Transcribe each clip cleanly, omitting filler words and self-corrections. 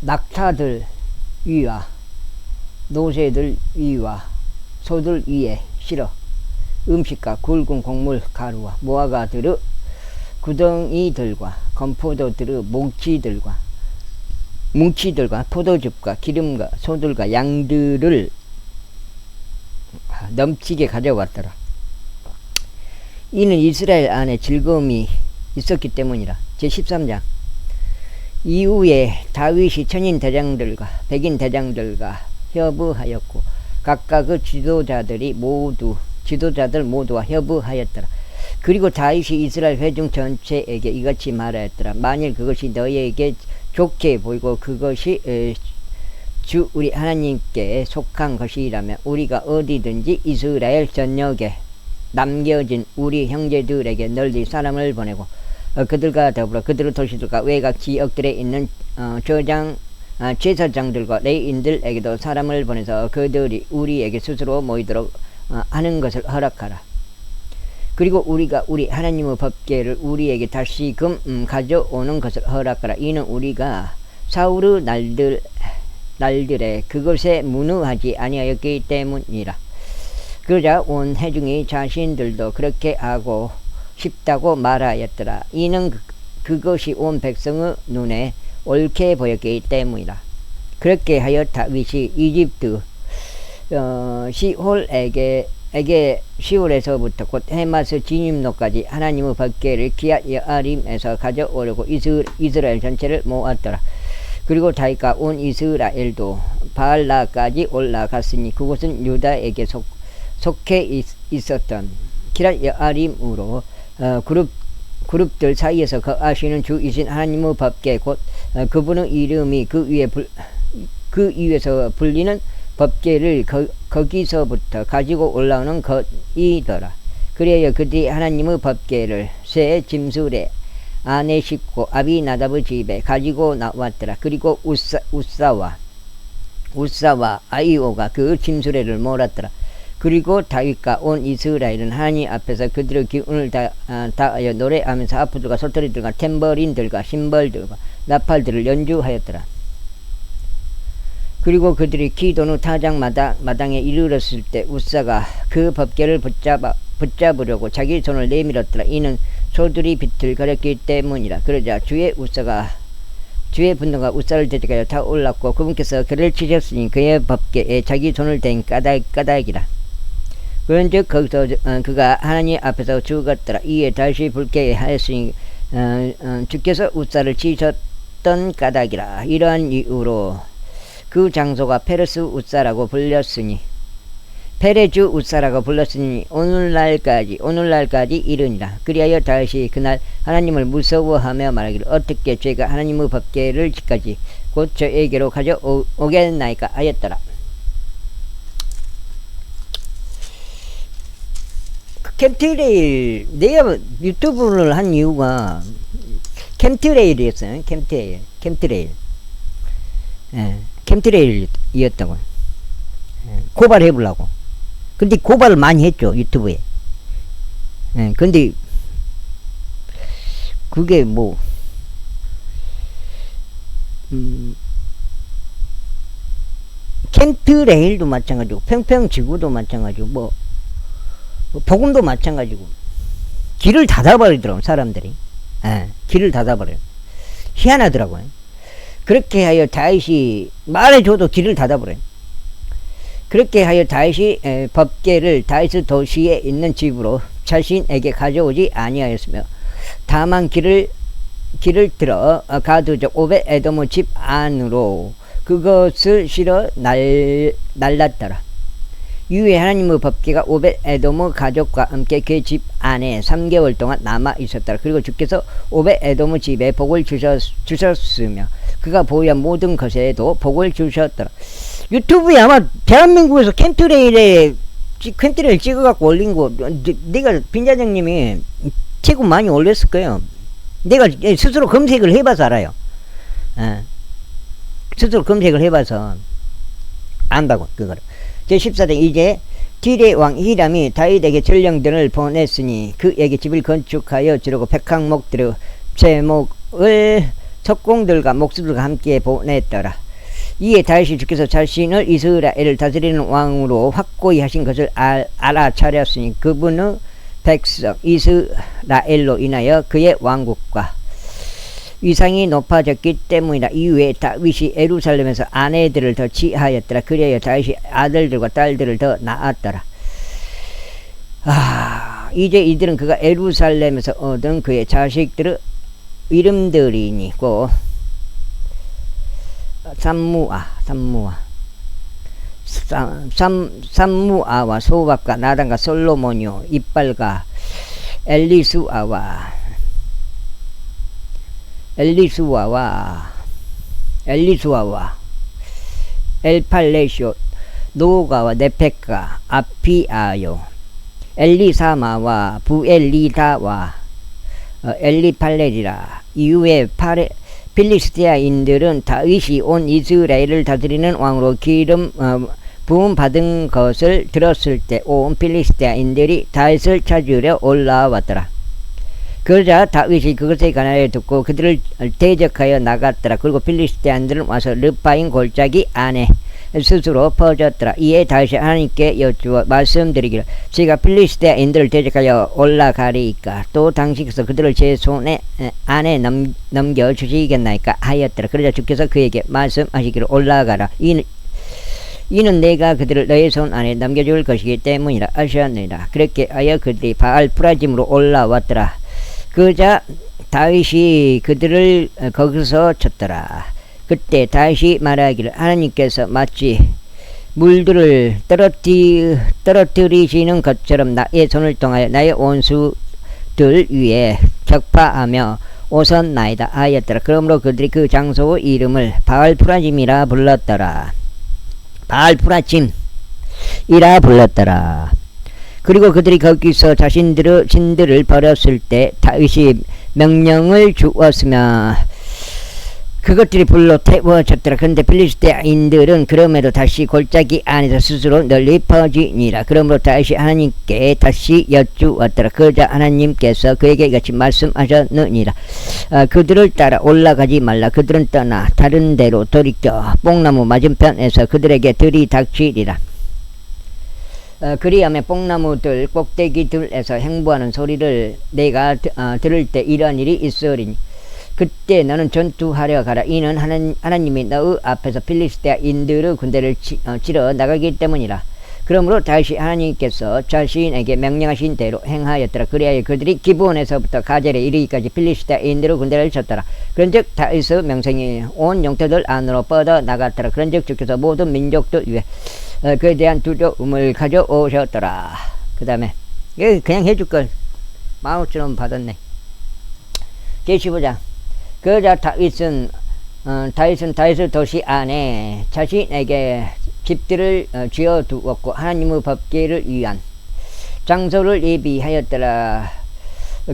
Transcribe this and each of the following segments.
낙타들 위와 노새들 위와 소들 위에 실어 음식과 굵은 곡물 가루와 무화과들의 구덩이들과 건포도들의 뭉치들과 포도즙과 기름과 소들과 양들을 넘치게 가져왔더라. 이는 이스라엘 안에 즐거움이 있었기 때문이라. 제13장. 이후에 다윗이 천인 대장들과 백인 대장들과 협의하였고 각각 그 지도자들 모두와 협의하였더라. 그리고 다윗이 이스라엘 회중 전체에게 이같이 말하였더라. 만일 그것이 너희에게 좋게 보이고 그것이 주 우리 하나님께 속한 것이라면 우리가 어디든지 이스라엘 전역에 남겨진 우리 형제들에게 널리 사람을 보내고 그들과 더불어 그들의 도시들과 외곽 지역들에 있는 제사장들과 레인들에게도 사람을 보내서 그들이 우리에게 스스로 모이도록 하는 것을 허락하라. 그리고 우리가 우리 하나님의 법궤를 우리에게 다시금 가져오는 것을 허락하라. 이는 우리가 사울의 날들에 그것에 문의하지 아니하였기 때문이라. 그러자 온 회중이 자신들도 그렇게 하고 싶다고 말하였더라. 이는 그것이 온 백성의 눈에 옳게 보였기 때문이라. 그렇게 하여 다윗이 이집트 시홀에서부터 곧 헤마스 진입로까지 하나님의 법궤를 기얏 여아림에서 가져오려고 이스라엘 전체를 모았더라. 그리고 다윗과 온 이스라엘도 바알라까지 올라갔으니 그곳은 유다에게 속해 있었던 기럇 여아림으로 그룹들 사이에서 거하시는 주이신 하나님의 법궤 곧 그분의 이름이 그 위에서 불리는 법궤를 거기서부터 가지고 올라오는 것이더라. 그래야 그들이 하나님의 법궤를 새 짐승에 안에 싣고 아비나답의 집에 가지고 나왔더라. 그리고 우사와 아이오가 그 짐승을 몰았더라. 그리고 다윗과 온 이스라엘은 하나님 앞에서 그들의 기운을 다하여 노래하면서 하프들과 소토리들과 탬버린들과 심벌들과 나팔들을 연주하였더라. 그리고 그들이 기도는 타작 마당에 이르렀을 때 우사가 그 법궤를 붙잡으려고 자기 손을 내밀었더라. 이는 소들이 빛을 가렸기 때문이라. 그러자 주의 분노가 우사를 대적하여 타올랐고 그분께서 그를 치셨으니 그의 법궤에 자기 손을 댄 까닭이라. 그런즉 거기서 그가 하나님 앞에서 죽었더라. 이에 다시 불쾌해 하였으니 주께서 우사를 치셨던 까닭이라. 이러한 이유로 그 장소가 페레스 우사라고 불렸으니 페레주 우사라고 불렀으니 오늘날까지 이르니라. 그리하여 다윗이 그날 하나님을 무서워하며 말하기를 어떻게 제가 하나님의 법궤를 지까지 곧 저에게로 가져오겠나이까 하였더라. 캠트레일 내가 유튜브를 한 이유가 캠트레일이었어요. 캠트레일이었다고. 고발해보려고. 근데 고발을 많이 했죠, 유튜브에. 근데 그게 뭐 캠트레일도 마찬가지고 평평지구도 마찬가지고 뭐 복음도 마찬가지고 길을 닫아버리더라고요, 사람들이. 길을 닫아버려요. 희한하더라고요. 그렇게 하여 다윗이 말해줘도 길을 닫아버려요. 그렇게 하여 다윗이 법궤를 다윗의 도시에 있는 집으로 자신에게 가져오지 아니하였으며 다만 길을 들어 가드족 오벳에돔의 집 안으로 그것을 실어 날랐더라. 이후에 하나님의 법궤가 오벳에돔의 가족과 함께 그 집 안에 3개월 동안 남아 있었더라. 그리고 주께서 오벳에돔의 집에 복을 주셨으며 그가 보유한 모든 것에도 복을 주셨더라. 유튜브에 아마 대한민국에서 캠트레일 찍어갖고 올린 거 내가 빈자장님이 최고 많이 올렸을 거예요. 내가 스스로 검색을 해봐서 알아요. 스스로 검색을 해봐서 안다고 그거를. 제14장 이제 딜의 왕 히람이 다윗에게 전령들을 보냈으니 그에게 집을 건축하여 주려고 백항목들의 제목을 석공들과 목수들과 함께 보냈더라. 이에 다윗이 주께서 자신을 이스라엘을 다스리는 왕으로 확고히 하신 것을 알아차렸으니 그분의 백성 이스라엘로 인하여 그의 왕국과 위상이 높아졌기 때문이다. 이후에 다윗이 예루살렘에서 아내들을 더 취하였더라. 그리하여 다윗이 아들들과 딸들을 더 낳았더라. 이제 이들은 그가 예루살렘에서 얻은 그의 자식들의 이름들이니고 삼무아와 소박과 나단과 솔로몬이요 이빨과 엘리수아와 엘팔레시오 노가와 네펙과 아피아요 엘리사마와 부엘리다와 엘리팔레리라. 이후에 필리스티아인들은 다윗이 온 이스라엘을 다스리는 왕으로 기름 부음 받은 것을 들었을 때 온 필리스티아인들이 다윗을 찾으려 올라왔더라. 그러자 다윗이 그것에 관하여 듣고 그들을 대적하여 나갔더라. 그리고 필리스티아인들은 와서 르파임 골짜기 안에 스스로 퍼졌더라. 이에 다윗이 하나님께 여쭈어 말씀드리기를 제가 필리스티아인들을 대적하여 올라가리이까 또 당신께서 그들을 제 손에 안에 넘겨주시겠나이까 하였더라. 그러자 주께서 그에게 말씀하시기를 올라가라. 이는 내가 그들을 너의 손 안에 넘겨줄 것이기 때문이라 하셨느니라. 그렇게 하여 그들이 바알 프라짐으로 올라왔더라. 그러자 다윗이 그들을 거기서 쳤더라. 그때 다윗이 말하기를 하나님께서 마치 물들을 떨어뜨리시는 것처럼 나의 손을 통하여 나의 원수들 위에 격파하며 오선나이다 하였더라. 그러므로 그들이 그 장소의 이름을 바알프라짐이라 불렀더라. 바알프라짐이라 불렀더라. 그리고 그들이 거기서 자신들의 신들을 버렸을 때 다윗이 명령을 주었으며 그것들이 불로 태워졌더라. 그런데 필리스티아인들은 그럼에도 다시 골짜기 안에서 스스로 널리 퍼지니라. 그러므로 다윗이 하나님께 다시 여쭈었더라. 그러자 하나님께서 그에게 같이 말씀하셨느니라. 그들을 따라 올라가지 말라. 그들은 떠나 다른 데로 돌이켜 뽕나무 맞은편에서 그들에게 들이닥치리라. 그리하면 뽕나무들 꼭대기들에서 행보하는 소리를 내가 들을 때 이러한 일이 있으리니 그때 너는 전투하려 가라. 이는 하나님이 너의 앞에서 필리스티아인들의 군대를 치러 나가기 때문이라. 그러므로 다윗이 하나님께서 자신에게 명령하신 대로 행하였더라. 그리하여 그들이 기브온에서부터 가젤에 이르기까지 필리스티아인들의 군대를 쳤더라. 그런즉 다윗의 명성이 온 영토들 안으로 뻗어 나갔더라. 그런즉 주께서 모든 민족들 위에 그에 대한 두려움을 가져오셨더라. 그 다음에 그냥 해줄걸 마우스처럼 받았네. 계시보자. 그러자 다윗은 다윗의 도시 안에 자신에게 집들을 지어두었고 하나님의 법궤를 위한 장소를 예비하였더라.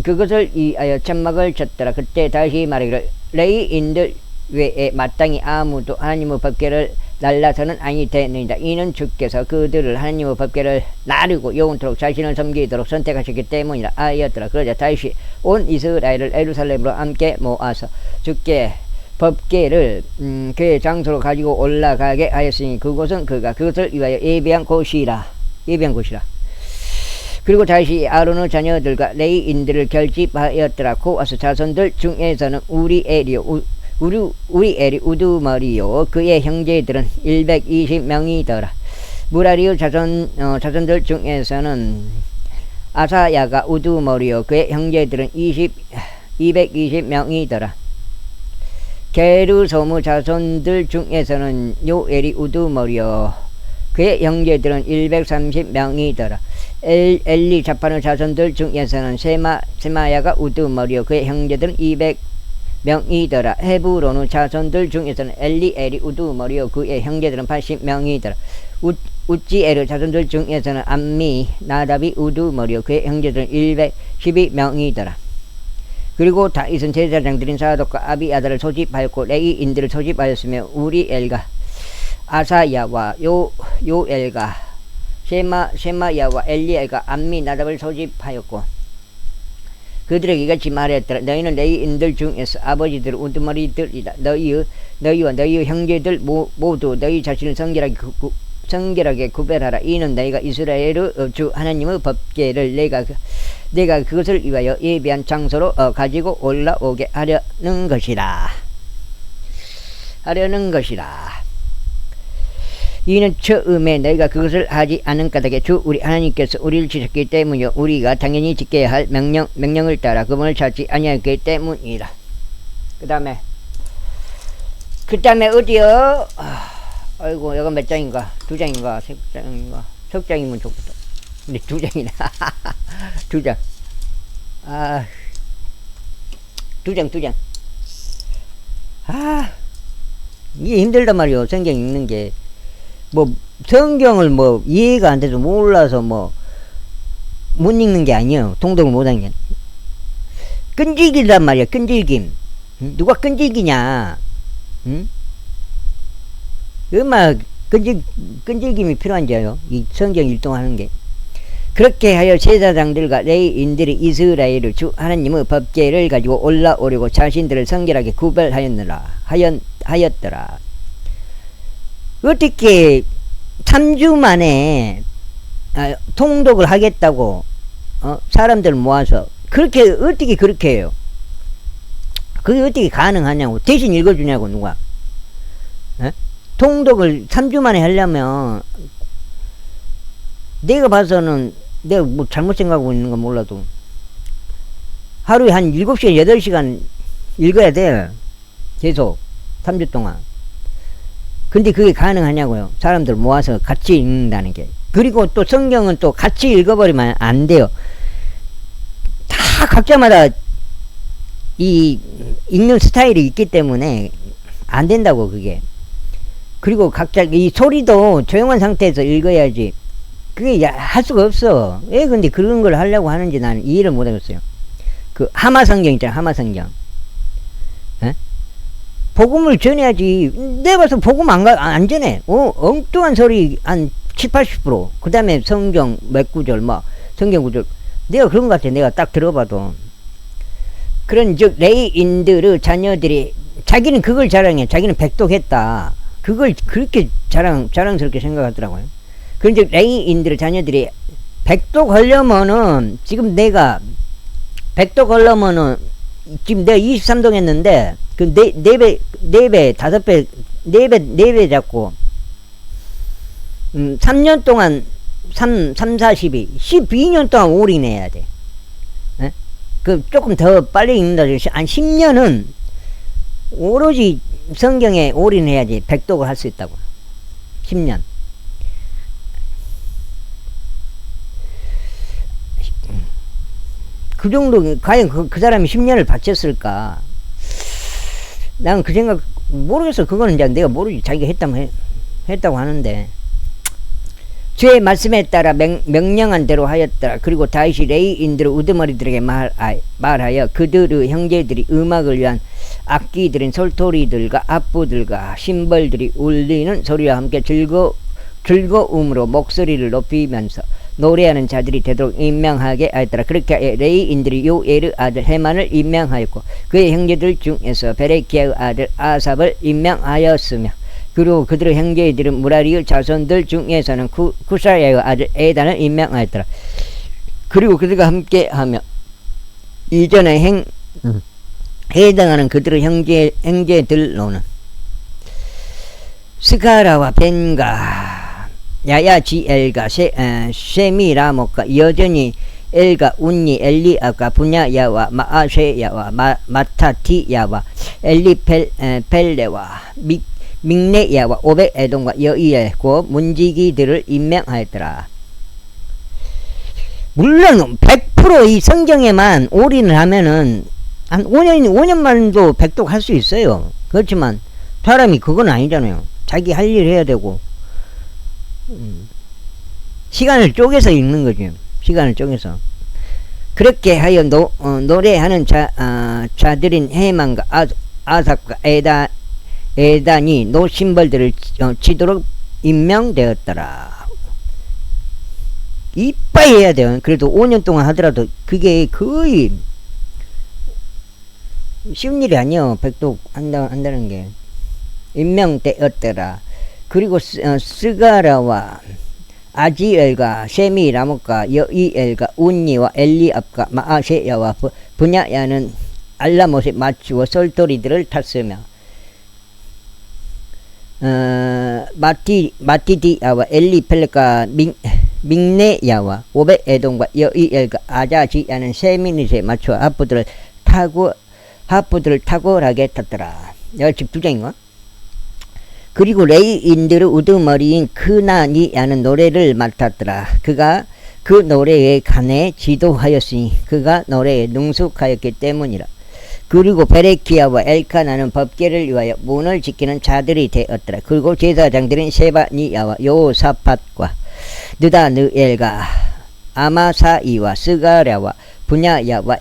그것을 위하여 천막을 쳤더라. 그때 다윗이 말하기를 레위인들 외에 마땅히 아무도 하나님의 법궤를 날라서는 아니 되느니라. 이는 주께서 그들을 하나님의 법궤를 나르고 영원토록 자신을 섬기도록 선택하셨기 때문이라 하였더라. 그러자 다윗이 온 이스라엘을 예루살렘으로 함께 모아서 주께 법궤를 그의 장소로 가지고 올라가게 하였으니 그곳은 그가 그것을 위하여 예비한 곳이라. 그리고 다윗이 아론의 자녀들과 레위인들을 결집하였더라. 고아스 자손들 중에서는 우리엘이 우두머리요 그의 형제들은 120명이더라. 무라리의 자손들 중에서는 아사야가 우두머리요 그의 형제들은 220명이더라. 게르소무 자손들 중에서는 요엘이 우두머리요 그의 형제들은 130명이더라. 엘리사판의 자손들 중에서는 세마야가 우두머리요 그의 형제들은 200명이더라. 헤브론의 자손들 중에서는 엘리엘이 우두머리요 그의 형제들은 80명이더라. 우찌엘의 자손들 중에서는 암미 나답이 우두머리요 그의 형제들은 112명이더라. 그리고 다윗은 제사장들인 사독과 아비아달을 소집하였고 레위인들을 소집하였으며 우리엘과 아사야와 요엘과 쉐마야와 엘리엘과 암미 나답을 소집하였고 그들에게 이같이 말하였더라. 너희는 레위인들 중에서 아버지들 우두머리들이다. 너희와 너희의 형제들 모두 너희 자신을 성결하게 구별하라. 이는 너희가 이스라엘의 주 하나님의 법궤를 내가 그것을 위하여 예비한 장소로 가지고 올라오게 하려는 것이라. 이는 처음에 너희가 그것을 하지 않은 까닭에 주 우리 하나님께서 우리를 지셨기 때문이요 우리가 당연히 지켜야 할 명령을 따라 그분을 찾지 아니하였기 때문이라. 그 다음에 어디요? 아이고 이거 몇 장인가? 2장인가? 3장인가? 3장이면 좋겠다. 근데 2장이나 2장. 2장. 이게 힘들단 말이요. 성경 읽는 게. 성경을 이해가 안 돼서 몰라서 못 읽는 게 아니에요. 통독을 못 하는 게. 끈질기단 말이야. 끈질김. 누가 끈질기냐? 응? 얼마나 끈질김이 필요한지요. 이 성경 일동하는 게. 그렇게 하여 제사장들과 레위인들이 이스라엘의 주 하나님의 법궤를 가지고 올라오려고 자신들을 성결하게 하였더라. 어떻게 3주 만에 통독을 하겠다고 사람들 모아서 어떻게 그렇게 해요? 그게 어떻게 가능하냐고. 대신 읽어주냐고 누가. 통독을 3주 만에 하려면 내가 봐서는 내가 잘못 생각하고 있는 건 몰라도 하루에 한 7시간 8시간 읽어야 돼. 계속 3주 동안. 근데 그게 가능하냐고요. 사람들 모아서 같이 읽는다는 게. 그리고 또 성경은 또 같이 읽어버리면 안 돼요. 다 각자마다 이 읽는 스타일이 있기 때문에 안 된다고 그게. 그리고 각자 이 소리도 조용한 상태에서 읽어야지. 그게 할 수가 없어. 왜 근데 그런 걸 하려고 하는지 나는 이해를 못 하겠어요. 그 하마성경 있잖아. 하마성경. 복음을 전해야지. 내가 봐서 복음 안 전해. 엉뚱한 소리 한 70-80%. 그 다음에 성경 몇 구절, 성경 구절. 내가 그런 것 같아. 내가 딱 들어봐도. 즉, 레위인들의 자녀들이, 자기는 그걸 자랑해. 자기는 백독했다. 그걸 그렇게 자랑스럽게 생각하더라고요. 즉, 레위인들의 자녀들이 백독하려면은, 지금 내가, 백독하려면은, 지금 내가 23동 했는데, 그 4배, 5배, 4배 잡고, 3년 동안, 40이, 12년 동안 올인해야 돼. 에? 조금 더 빨리 읽는다. 한 10년은 오로지 성경에 올인해야지 백독을 할 수 있다고. 10년. 그 정도, 과연 그 사람이 10년을 바쳤을까? 난 그 생각, 모르겠어. 그거는 이제 내가 모르지. 자기가 했다고 하는데. 주의 말씀에 따라 명령한 대로 하였더라. 그리고 다시 레위인들의 우두머리들에게 말하여 그들의 형제들이 음악을 위한 악기들인 솔토리들과 앞부들과 심벌들이 울리는 소리와 함께 즐거움으로 목소리를 높이면서 노래하는 자들이 되도록 임명하게 하였더라. 그렇게 레위인들이 요엘의 아들 헤만을 임명하였고 그의 형제들 중에서 베레키야의 아들 아삽을 임명하였으며 그리고 그들의 형제들은 무라리의 자손들 중에서는 구사야의 아들 에단을 임명하였더라. 그리고 그들과 함께하며 이전에 해당하는 그들의 형제들로는 스가라와 벤가 야야지엘과 셈이라목과 여전히 엘가 운니 엘리아가 분야야와 마아쉐야와 마타티야와 엘리펠레와 믹네야와 오벳에돔과 여이엘 곧 문지기들을 임명하였더라. 물론 100% 이 성경에만 올인을 하면은 한 5년만도 백독할 수 있어요. 그렇지만 사람이 그건 아니잖아요. 자기 할 일 해야 되고 시간을 쪼개서 읽는 거죠. 시간을 쪼개서. 그렇게 하여 노래하는 자들인 헤만과 아삽과 에단이 노심벌들을 치도록 임명되었더라. 이빠이 해야 돼요. 그래도 5년 동안 하더라도 그게 거의 쉬운 일이 아니요. 백독 한다는 게. 임명되었더라. 그리고 스가라와 아지엘과 셈이 라못과 여이엘과 운니와 엘리압과 마아세야와 분야야는 알라못에 맞추어 솔토리들을 탔으며 마티디야와 엘리펠레가 믹네야와 오벳에돔과 여이엘과 아자지야는 세미닛에 맞추어 하프들을 탁월하게 탔더라. 내가 집 2장인가? 그리고 레이인들의 우두머리인 크나니야는 노래를 맡았더라. 그가 그 노래에 간에 지도하였으니 그가 노래에 능숙하였기 때문이라. 그리고 베레키야와 엘카나는 법궤를 위하여 문을 지키는 자들이 되었더라. 그리고 제사장들인 세바니야와 요사팟과 느다느엘과 아마사이와 스가랴와 분야야와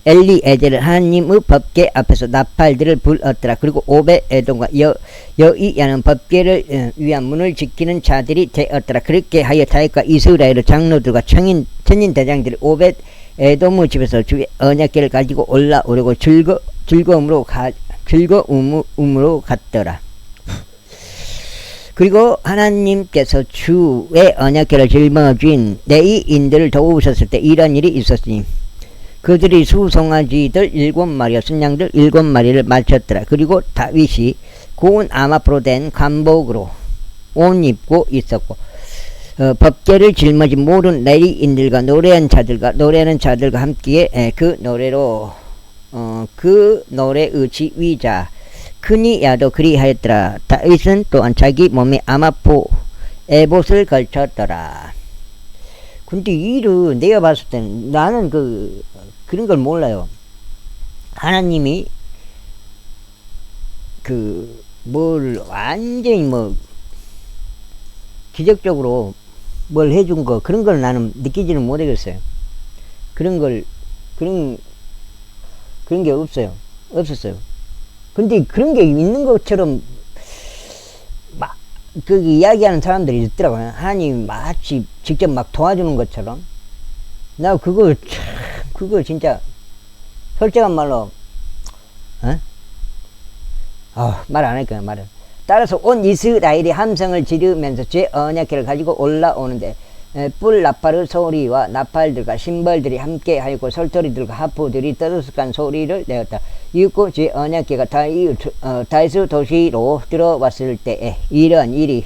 엘리에델을 하나님의 법궤 앞에서 나팔들을 불었더라. 그리고 오벳에돔과 여이야는 법궤를 위한 문을 지키는 자들이 되었더라. 그렇게 하여 다윗과 이스라엘의 장로들과 천인 대장들이 오벳에돔의 집에서 주의 언약궤를 가지고 올라오려고 즐거움으로 갔더라. 그리고 하나님께서 주의 언약궤를 짊어진 레위인들을 도우셨을 때 이런 일이 있었으니 그들이 수송아지들 7마리와 순양들 7마리를 마쳤더라. 그리고 다윗이 고운 암압으로 된 관복으로 옷 입고 있었고 법궤를 짊어진 모든 레위인들과 노래하는 자들과 함께 그 노래로 그 노래의 지휘자 크니야도 그리하였더라. 다윗은 또한 자기 몸에 암압포 에봇을 걸쳤더라. 근데 일은 내가 봤을 때는 나는 그런 걸 몰라요. 하나님이 뭘 완전히 기적적으로 뭘 해준 거 그런 걸 나는 느끼지는 못하겠어요. 그런 게 없었어요. 근데 그런 게 있는 것처럼 이야기하는 사람들이 있더라고요. 하나님 마치 직접 도와주는 것처럼. 나 그거 진짜 솔직한 말로 말 안 할거야. 말을. 따라서 온 이스라엘이 함성을 지르면서 제 언약궤를 가지고 올라오는데 뿔 나팔의 소리와 나팔들과 심벌들이 함께 하였고 솔토리들과 하프들이 떠들썩한 소리를 내었다. 이윽고 제 언약궤가 다윗의 도시로 들어왔을 때에 이런 일이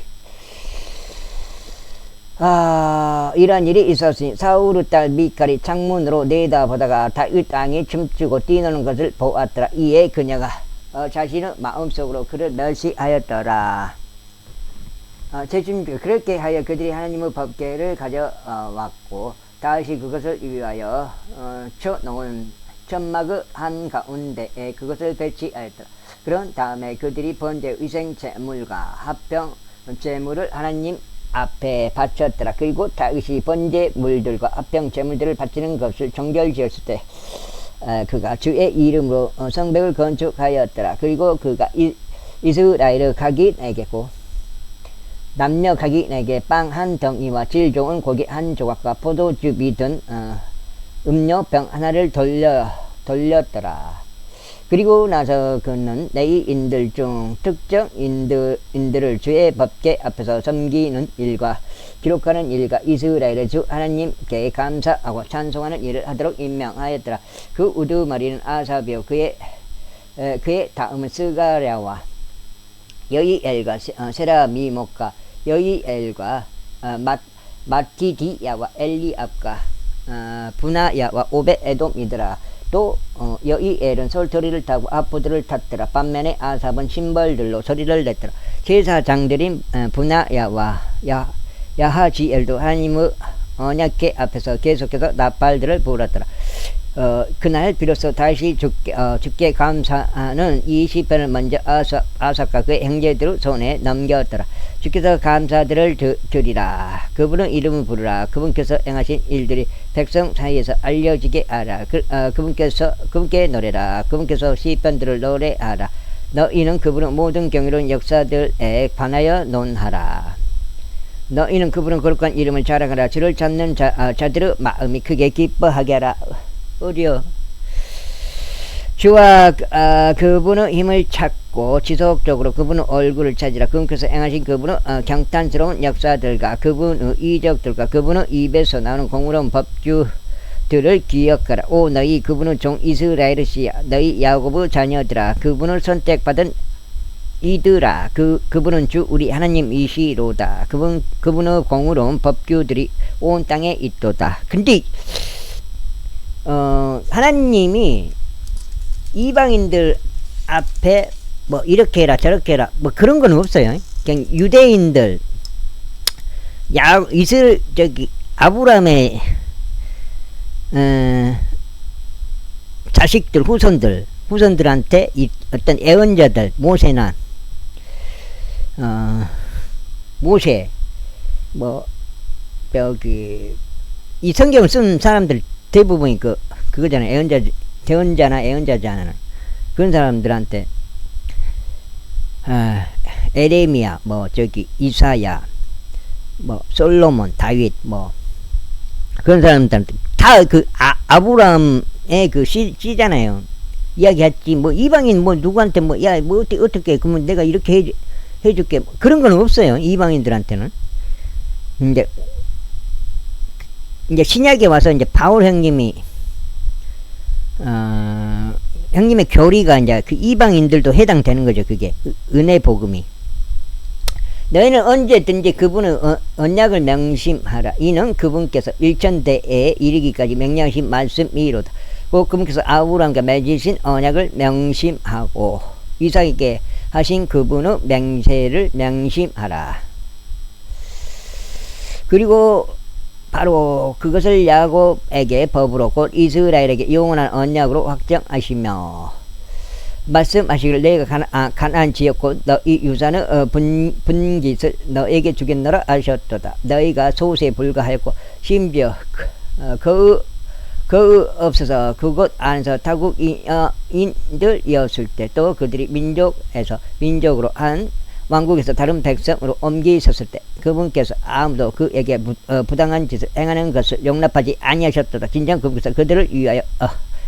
있었으니 사울의 딸 미칼이 창문으로 내다보다가 다윗 땅에 춤추고 뛰노는 것을 보았더라. 이에 그녀가 자신의 마음속으로 그를 멸시하였더라. 그렇게 하여 그들이 하나님의 법궤를 가져왔고 다윗이 그것을 위하여 쳐놓은 천막의 한가운데에 그것을 배치하였더라. 그런 다음에 그들이 번제 위생 제물과 합병 제물을 하나님 앞에 바쳤더라. 그리고 다윗이 번제물들과 합병 제물들을 바치는 것을 정결지었을 때 그가 주의 이름으로 성벽을 건축하였더라. 그리고 그가 이스라엘의 각인에게고 남녀 각인에게 빵 한 덩이와 질 좋은 고기 한 조각과 포도즙이 든 음료병 하나를 돌렸더라. 그리고 나서 그는 레위인들 중 특정 인들을 주의 법궤 앞에서 섬기는 일과 기록하는 일과 이스라엘의 주 하나님께 감사하고 찬송하는 일을 하도록 임명하였더라. 그 우두머리는 아사비요 그의 다음은 스가랴와 여이엘과 세라미목과 여이엘과 마티디야와 엘리압과 분하야와 오벳에돔이더라. 또 여이엘은 솔토리를 타고 아프들을 탔더라. 반면에 아삽은 심벌들로 소리를 냈더라. 제사장들인 분하야와 야하지엘도 하나님의 언약궤 앞에서 계속해서 나팔들을 불었더라. 그날 비로소 다시 주께 감사하는 이 시편을 먼저 아삽과 그의 형제들 손에 넘겼더라. 주께서 감사들을 드리라. 그분의 이름을 부르라. 그분께서 행하신 일들이 백성 사이에서 알려지게 하라. 그분께 노래라. 그분께서 시편들을 노래하라. 너희는 그분의 모든 경이로운 역사들에 관하여 논하라. 너희는 그분의 거룩한 이름을 자랑하라. 주를 찾는 자들의 마음이 크게 기뻐하게 하라. 어디요? 주와 그분의 힘을 찾고 지속적으로 그분의 얼굴을 찾으라. 그분께서 행하신 그분의 경탄스러운 역사들과 그분의 이적들과 그분의 입에서 나오는 공의로운 법규들을 기억하라. 오 너희 그분의 종 이스라엘이시야. 너희 야곱의 자녀들아. 그분을 선택받은 이들아. 그분은 주 우리 하나님이시로다. 그분의 공의로운 법규들이 온 땅에 있도다. 근데 하나님이 이방인들 앞에 뭐 이렇게 해라 저렇게 해라 뭐 그런 건 없어요. 그냥 유대인들 아브라함의 자식들 후손들한테 어떤 애언자들 모세나 모세 뭐 여기 이 성경을 쓴 사람들 대부분이 그거잖아요. 대언자나 애언자잖아요. 그런 사람들한테 에레미야 뭐 저기 이사야 뭐 솔로몬 다윗 뭐 그런 사람들한테 다 아브라함의 씨잖아요. 이야기했지. 뭐 이방인 뭐 누구한테 뭐 야 뭐 어떻게 그러면 내가 이렇게 해줄게 뭐 그런 건 없어요. 이방인들한테는. 이제 신약에 와서 이제 바울 형님이 형님의 교리가 이제 그 이방인들도 해당되는 거죠. 그게 은혜 복음이. 너희는 언제든지 그분의 언약을 명심하라. 이는 그분께서 일천대에 이르기까지 명령하신 말씀이로다. 그분께서 아브라함과 맺으신 언약을 명심하고 이삭에게 하신 그분의 맹세를 명심하라. 그리고 바로 그것을 야곱에게 법으로 곧 이스라엘에게 영원한 언약으로 확정하시며 말씀하시기를 내가 가나안 지역 곧 너희 유산의 분깃을 너에게 주겠노라 하셨도다. 너희가 소수에 불과하였고 심지어 그 없어서 그곳 안에서 타국인들이었을 때 또 그들이 민족으로 한 왕국에서 다른 백성으로 옮겨 있었을 때 그분께서 아무도 그에게 부당한 짓을 행하는 것을 용납하지 아니하셨도다. 진정 그분께서 그들을 위하여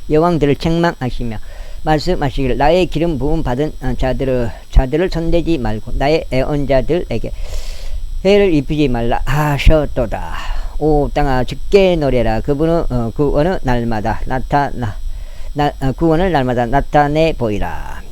여왕들을 책망하시며 말씀하시기를 나의 기름 부음 받은 자들을 손대지 말고 나의 애언자들에게 해를 입히지 말라 하셨도다. 오 땅아 주께 노래라. 그분의 구원을 날마다 나타내 보이라.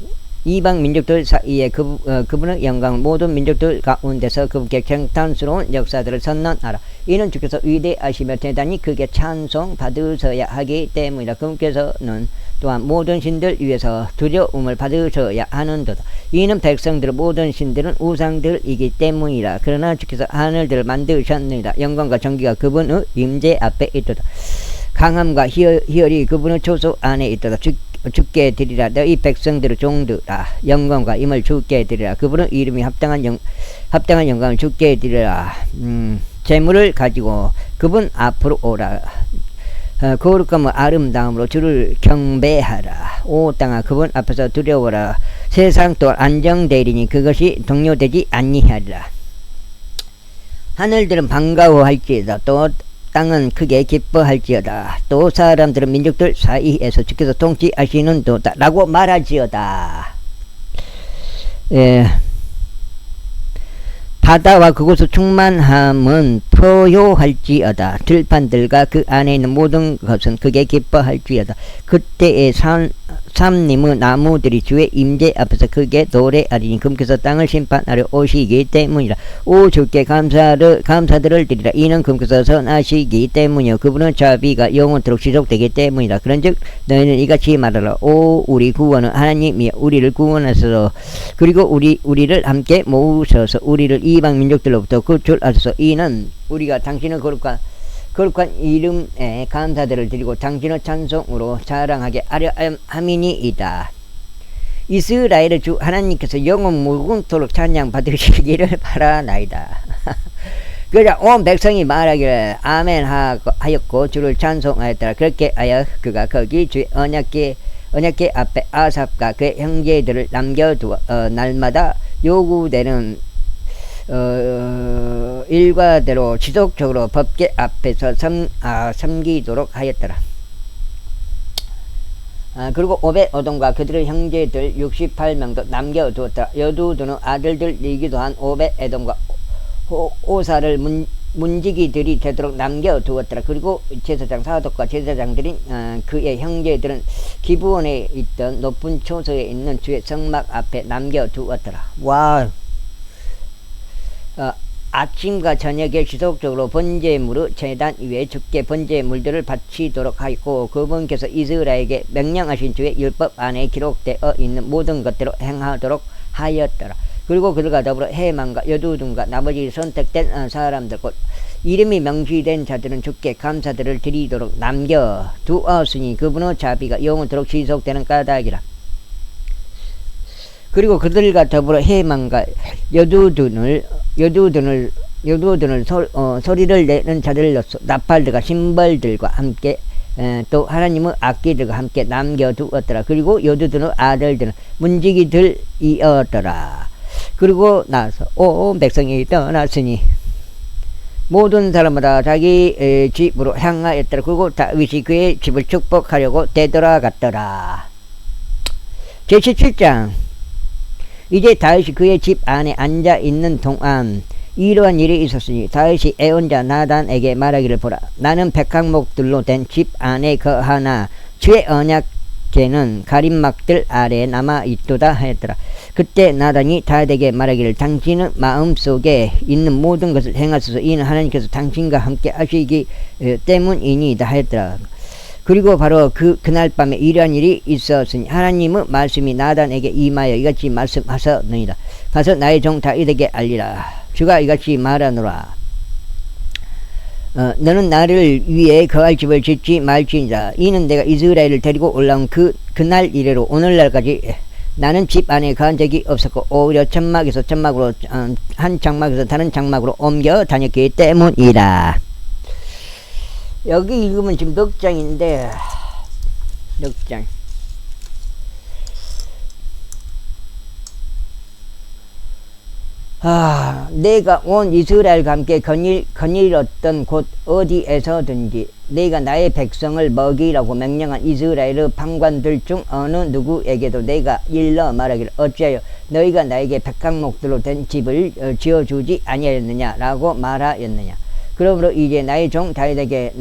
이방 민족들 사이에 그분의 영광을 모든 민족들 가운데서 그분께 경탄스러운 역사들을 선언하라. 이는 주께서 위대하시며 대단히 크게 찬송 받으셔야 하기 때문이라. 그분께서는 또한 모든 신들 위에서 두려움을 받으셔야 하는도다. 이는 백성들의 모든 신들은 우상들이기 때문이라. 그러나 주께서 하늘들을 만드셨느니라. 영광과 정기가 그분의 임재 앞에 있도다. 강함과 희열이 그분의 초소 안에 있도다. 주께 드리라. 너희 백성들의 종들아 영광과 힘을 주께 드리라. 그분의 이름이 합당한 영광을 주께 드리라. 재물을 가지고 그분 앞으로 오라. 거룩함과 아름다움으로 주를 경배하라. 오 땅아 그분 앞에서 두려워라. 세상 또 안정되리니 그것이 동요되지 아니하리라. 하늘들은 반가워할지어다. 또 땅은 크게 기뻐할지어다. 또 사람들은 민족들 사이에서 주께서 통치하시는도다 라고 말하지어다. 바다와 그곳의 충만함은 포효할지어다. 들판들과 그 안에 있는 모든 것은 크게 기뻐할지어다. 그때의 삼림의 나무들이 주의 임재 앞에서 크게 노래하리니 그분께서 땅을 심판하려 오시기 때문이라. 오 주께 감사들을 드리라. 이는 그분께서 선하시기 때문이요 그분의 자비가 영원토록 지속되기 때문이라. 그런즉 너희는 이같이 말하라. 오 우리 구원은 하나님이여 우리를 구원하소서. 그리고 우리를 함께 모으셔서 우리를 이방 민족들로부터 구출하소서. 이는 우리가 당신의 거룩한 이름에 감사들을 드리고 당신의 찬송으로 자랑하게 하려 함이니이다. 이스라엘의 주 하나님께서 영원 무궁토록 찬양 받으시기를 바라나이다. 그러자 온 백성이 말하기를 아멘 하였고 주를 찬송하였더라. 그렇게 하여 그가 거기 주의 언약궤 앞에 아삽과 그의 형제들을 남겨두어 날마다 요구되는 일과대로 지속적으로 법궤 앞에서 섬기도록 하였더라. 그리고 오벳에돔과 그들의 형제들 68명도 남겨두었더라. 여두두는 아들들이기도 한 오벳에돔과 오사를 문지기들이 되도록 남겨두었더라. 그리고 제사장 사독과 제사장들인 그의 형제들은 기브온에 있던 높은 초소에 있는 주의 성막 앞에 남겨두었더라. 와, 아침과 저녁에 지속적으로 번제물의 제단 위에 주께 번제물들을 바치도록 하였고 그분께서 이스라엘에게 명령하신 주의 율법 안에 기록되어 있는 모든 것대로 행하도록 하였더라. 그리고 그들과 더불어 해만과 여두둔과 나머지 선택된 사람들 곧 이름이 명시된 자들은 주께 감사들을 드리도록 남겨두었으니 그분의 자비가 영원토록 지속되는 까닭이라. 그리고 그들과 더불어 해만과 여두둔을 소리를 내는 자들로서 나팔들과 심벌들과 함께 또 하나님의 악기들과 함께 남겨두었더라. 그리고 여두둔의 아들들은 문지기들이었더라. 그리고 나서 온 백성이 떠났으니 모든 사람마다 자기 집으로 향하였더라. 그리고 다윗이 그의 집을 축복하려고 되돌아갔더라. 제17장. 이제 다윗이 그의 집 안에 앉아 있는 동안 이러한 일이 있었으니 다윗이 애언자 나단에게 말하기를 보라. 나는 백항목들로 된 집 안에 거하나 주의 언약궤는 가림막들 아래에 남아있도다 하였더라. 그때 나단이 다윗에게 말하기를 당신은 마음속에 있는 모든 것을 행하소서. 이는 하나님께서 당신과 함께 하시기 때문이니이다 하였더라. 그리고 바로 그날 밤에 이러한 일이 있었으니 하나님의 말씀이 나단에게 임하여 이같이 말씀하셨느니라. 가서 나의 종 다윗에게 알리라. 주가 이같이 말하노라. 너는 나를 위해 거할 집을 짓지 말지니라. 이는 내가 이스라엘을 데리고 올라온 그날 이래로 오늘날까지 나는 집 안에 거한 적이 없었고 오히려 천막에서 천막으로 한 장막에서 다른 장막으로 옮겨 다녔기 때문이라. 여기 읽으면 지금 넉 장인데 넉 장. 내가 온 이스라엘과 함께 거닐었던 곳 어디에서든지 내가 나의 백성을 먹이라고 명령한 이스라엘의 판관들 중 어느 누구에게도 내가 일러 말하기를 어찌하여 너희가 나에게 백항목들로 된 집을 지어주지 아니하였느냐라고 말하였느냐. 그러므로 이제 나의 종 다윗에게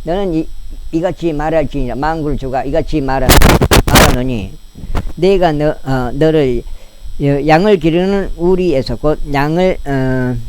너는 이같이 말할지니라. 만군의 주가 이같이 말하노니 내가 너를 양을 기르는 우리에서 곧 양을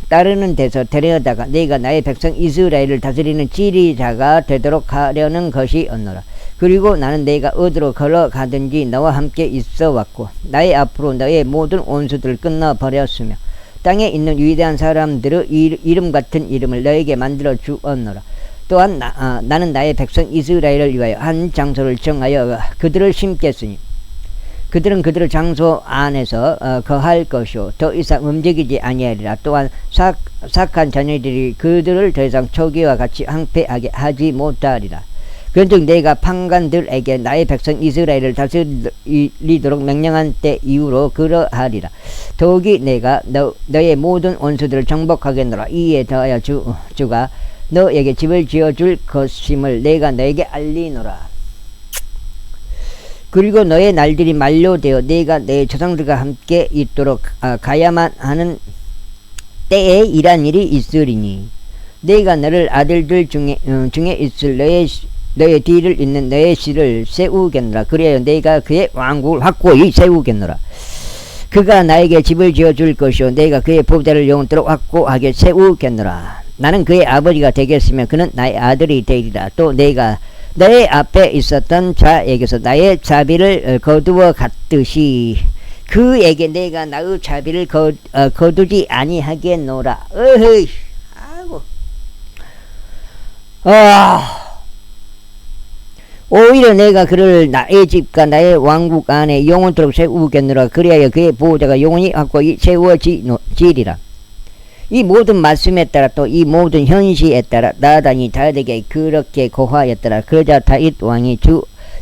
따르는 데서 데려다가 내가 나의 백성 이스라엘을 다스리는 지리자가 되도록 하려는 것이었노라. 그리고 나는 내가 어디로 걸어가든지 너와 함께 있어 왔고 나의 앞으로 너의 모든 원수들을 끊어버렸으며 땅에 있는 위대한 사람들의 이름 같은 이름을 너에게 만들어 주었노라. 또한 나는 나의 백성 이스라엘을 위하여 한 장소를 정하여 그들을 심겠으니 그들은 그들의 장소 안에서 거할 것이요 더 이상 움직이지 아니하리라. 또한 사악한 자녀들이 그들을 더 이상 초기와 같이 황폐하게 하지 못하리라. 그런즉 내가 판관들에게 나의 백성 이스라엘을 다스리도록 명령한 때 이후로 그러하리라. 더욱이 내가 너의 모든 원수들을 정복하겠노라. 이에 더하여 주가 너에게 집을 지어줄 것임을 내가 너에게 알리노라. 그리고 너의 날들이 만료되어 내가 내 조상들과 함께 있도록 가야만 하는 때에 이란 일이 있으리니 내가 너를 아들들 중에 있을 너의 뒤를 잇는 너의 씨를 세우겠노라. 그래야 내가 그의 왕국을 확고히 세우겠노라. 그가 나에게 집을 지어줄 것이요 내가 그의 보좌를 영원토록 확고하게 세우겠노라. 나는 그의 아버지가 되겠으며 그는 나의 아들이 되리라. 또 내가 너의 앞에 있었던 자에게서 나의 자비를 거두어 갔듯이 그에게 내가 나의 자비를 거두지 아니하겠노라. 어허이, 아이고. 오히려 내가 그를 나의 집과 나의 왕국 안에 영원토록 세우겠노라. 그리하여 그의 보호자가 영원히 확고히 세워지리라. 이 모든 말씀에 따라 또 이 모든 현시에 따라 나단이 다윗에게 그렇게 고하였더라. 그러자 다윗 왕이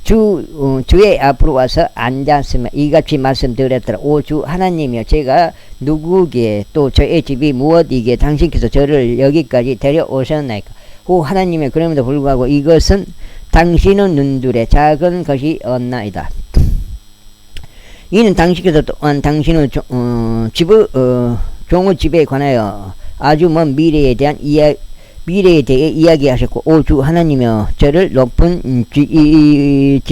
주의 앞으로 와서 앉았으며 이같이 말씀드렸더라. 오 주 하나님이여, 제가 누구기에 또 저의 집이 무엇이기에 당신께서 저를 여기까지 데려오셨나이까. 오 하나님이여, 그럼에도 불구하고 이것은 당신의 눈둘에 작은 것이 없나이다. 이는 당신께서 또한 당신의 종의 집에 관하여 아주 먼 미래에 대해 이야기하셨고, 오 주 하나님여, 저를 높은 지의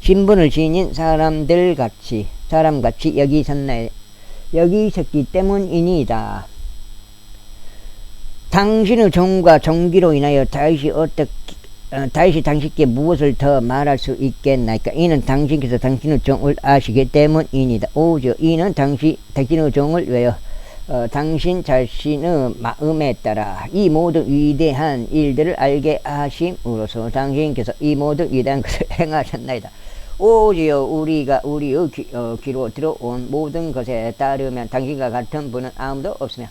신분을 지닌 사람같이 여기셨기 때문이니이다. 당신의 종과 종기로 인하여 다윗이 당신께 무엇을 더 말할 수 있겠나이까? 이는 당신께서 당신의 종을 아시기 때문이니다. 오죠. 이는 당신의 종을 위하여 당신 자신의 마음에 따라 이 모든 위대한 일들을 알게 하심으로써 당신께서 이 모든 위대한 것을 행하셨나이다. 오지요. 우리가 우리의 귀로 들어온 모든 것에 따르면 당신과 같은 분은 아무도 없으며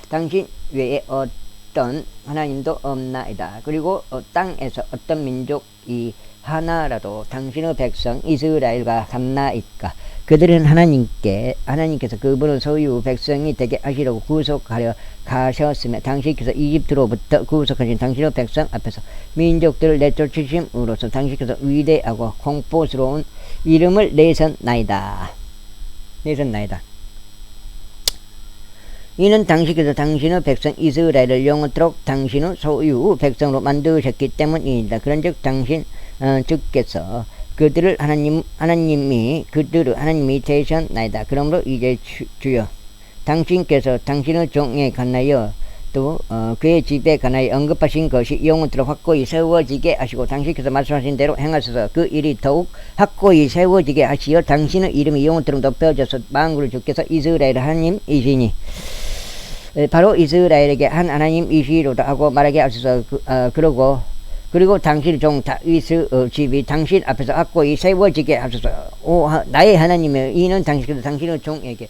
당신 외에 어떤 하나님도 없나이다. 그리고 땅에서 어떤 민족이 하나라도 당신의 백성 이스라엘과 같나이까? 그들은 하나님께서 그분의 소유 백성이 되게 하시려고 구속하려 가셨으며 당신께서 이집트로부터 구속하신 당신의 백성 앞에서 민족들을 내쫓으심으로써 당신께서 위대하고 공포스러운 이름을 내셨나이다. 이는 당신께서 당신의 백성 이스라엘을 영원토록 당신의 소유 백성으로 만드셨기 때문입니다. 그런즉 주께서 그들을 하나님이 되셨나이다. 그러므로 이제 주여, 당신께서 당신의 종에 관하여 또 그의 집에 관하여 언급하신 것이 영원토록 확고히 세워지게 하시고 당신께서 말씀하신 대로 행하셔서 그 일이 더욱 확고히 세워지게 하시어 당신의 이름이 영원토록 높여져서 만국을 주께서 이스라엘 하나님이시니 바로 이스라엘에게 한 하나님이시로다 하고 말하게 하셔서 그리고 당신의 종 다윗의 집이 당신 앞에서 확고히 세워지게 하소서. 오 나의 하나님이여, 이는 당신께서 당신의 종에게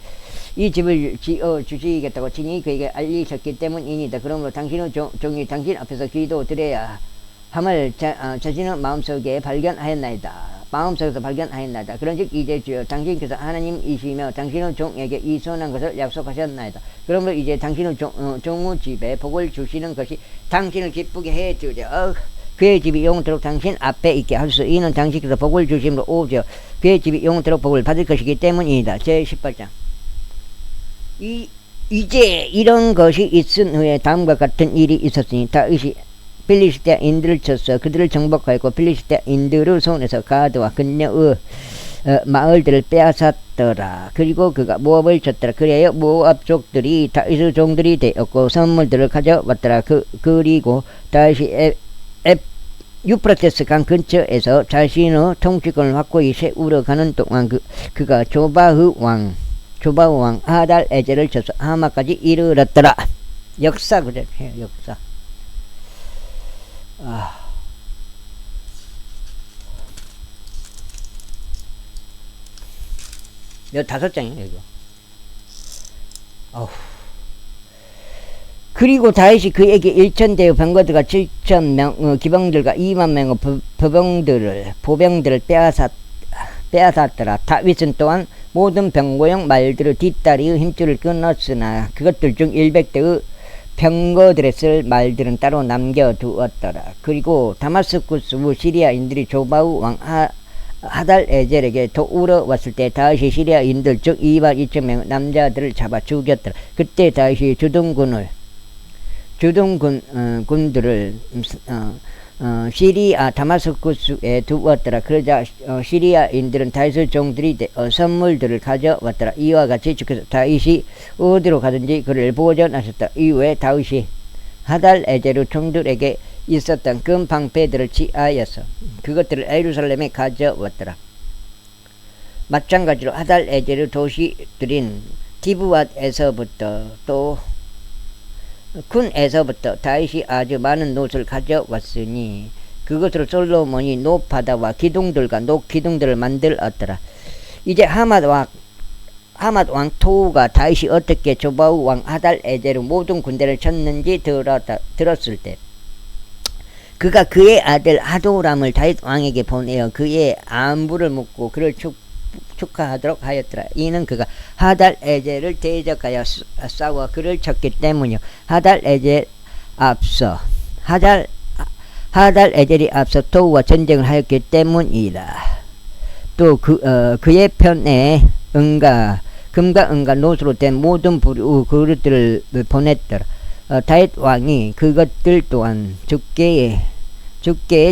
이 집을 지어 주시겠다고 친히 그에게 알리셨기 때문이니다. 그러므로 당신의 종이 당신 앞에서 기도드려야 함을 자신의 마음속에서 발견하였나이다. 그런즉 이제 주여, 당신께서 하나님이시며 당신의 종에게 이 선한 것을 약속하셨나이다. 그러므로 이제 당신의 종의 집에 복을 주시는 것이 당신을 기쁘게 해주려. 그의 집이 영원토록 당신 앞에 있게 하소서. 이는 당신께서 복을 주심으로 오죠. 그의 집이 영원토록 복을 받을 것이기 때문이다. 제18장. 이제 이런 것이 있은 후에 다음과 같은 일이 있었으니 다윗이 필리스티아인들을 쳤어 그들을 정복하였고 필리스티아인들의 손에서 가드와 근녀의 마을들을 빼앗았더라. 그리고 그가 모압을 쳤더라. 그래야 모압 족들이 다윗의 종들이 되었고 선물들을 가져왔더라. 그리고 다윗이 유프라테스 강 근처에서 자신의 통치권을 확고히 세우러 가는 동안 그가 조바의 왕 하달 에젤을 쳐서 하마까지 이르렀더라. 역사 그래. 역사. 이거 5장이에요 이거. 그리고 다윗이 그에게 1000대의 병거들과 7000명 기병들과 200,000명의 보병들을 빼앗았더라. 다윗은 또한 모든 병고용 말들의 뒷다리의 힘줄을 끊었으나 그것들 중 100대의 병거들에 쓸 말들은 따로 남겨두었더라. 그리고 다마스쿠스 시리아인들이 조바우 왕 하달 에젤에게 도우러 왔을 때 다윗이 시리아인들 중 22,000명 남자들을 잡아 죽였더라. 그때 다윗이 주둔군들을 시리아 다마스쿠스에 두었더라. 그러자 시리아인들은 다윗의 종들이 선물들을 가져왔더라. 이와 같이 주께서 다윗이 어디로 가든지 그를 보전하셨다. 이후에 다윗이 하달 에젤의 종들에게 있었던 금 방패들을 취하여서 그것들을 예루살렘에 가져왔더라. 마찬가지로 하달 에젤의 도시들인 디브앗에서부터 또 쿤에서부터 다윗이 아주 많은 놋을 가져왔으니 그것으로 솔로몬이 놋바다와 기둥들과 녹기둥들을 만들었더라. 이제 하맛 왕 토우가 다윗이 어떻게 조바우 왕 하달 에젤의 모든 군대를 쳤는지 들었을 때 그가 그의 아들 하도람을 다윗 왕에게 보내어 그의 안부를 묻고 그를 축하하도록 하였더라. 이는 그가 하달 에젤을 대적하여 싸워 그를 쳤기 때문이요. 하달 에젤 앞서 하달 에델이 앞서 토우와 전쟁을 하였기 때문이라. 또 그의 편에 금과 은과 노수로 된 모든 부류 그릇들을 보냈더라. 다윗 왕이 그것들 또한 주께의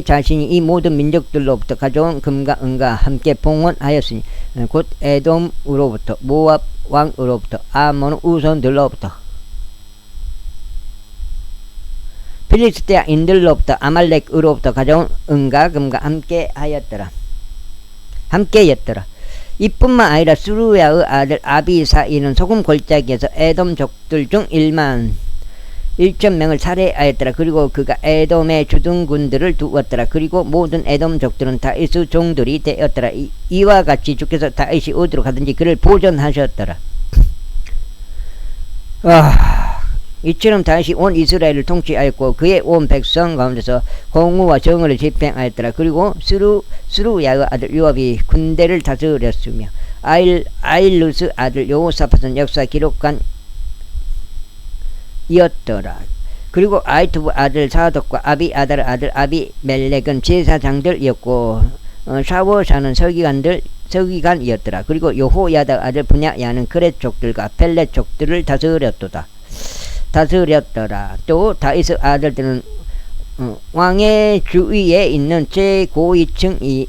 자신이 이 모든 민족들로부터 가져온 금과 은과 함께 봉헌하였으니 곧 에돔으로부터 모압 왕으로부터 아몬 우선들로부터 필리스티아인들로부터 아말렉으로부터 가져온 은과 금과 함께였더라. 이뿐만 아니라 수루야의 아들 아비사이는 소금 골짜기에서 에돔 족들 중 1,000명을 살해하였더라. 그리고 그가 에돔의 주둔군들을 두었더라. 그리고 모든 에돔 족들은 다윗의 종들이 되었더라. 이와 같이 주께서 다윗이 어디로 가든지 그를 보존하셨더라. 이처럼 다윗이 온 이스라엘을 통치하였고 그의 온 백성 가운데서 공의와 정의를 집행하였더라. 그리고 스루야의 아들 요압이 군대를 다스렸으며 아일루스 아들 여호사밧은 역사 기록관 이었더라. 그리고 아이투브 아들 사독과 아비아달 아들 아비멜렉은 제사장들이었고 샤워샤는 서기관이었더라. 그리고 여호야다 아들 분야야는 그렛 족들과 펠렛 족들을 다스렸더라. 또 다윗의 아들들은 왕의 주위에 있는 최고위층이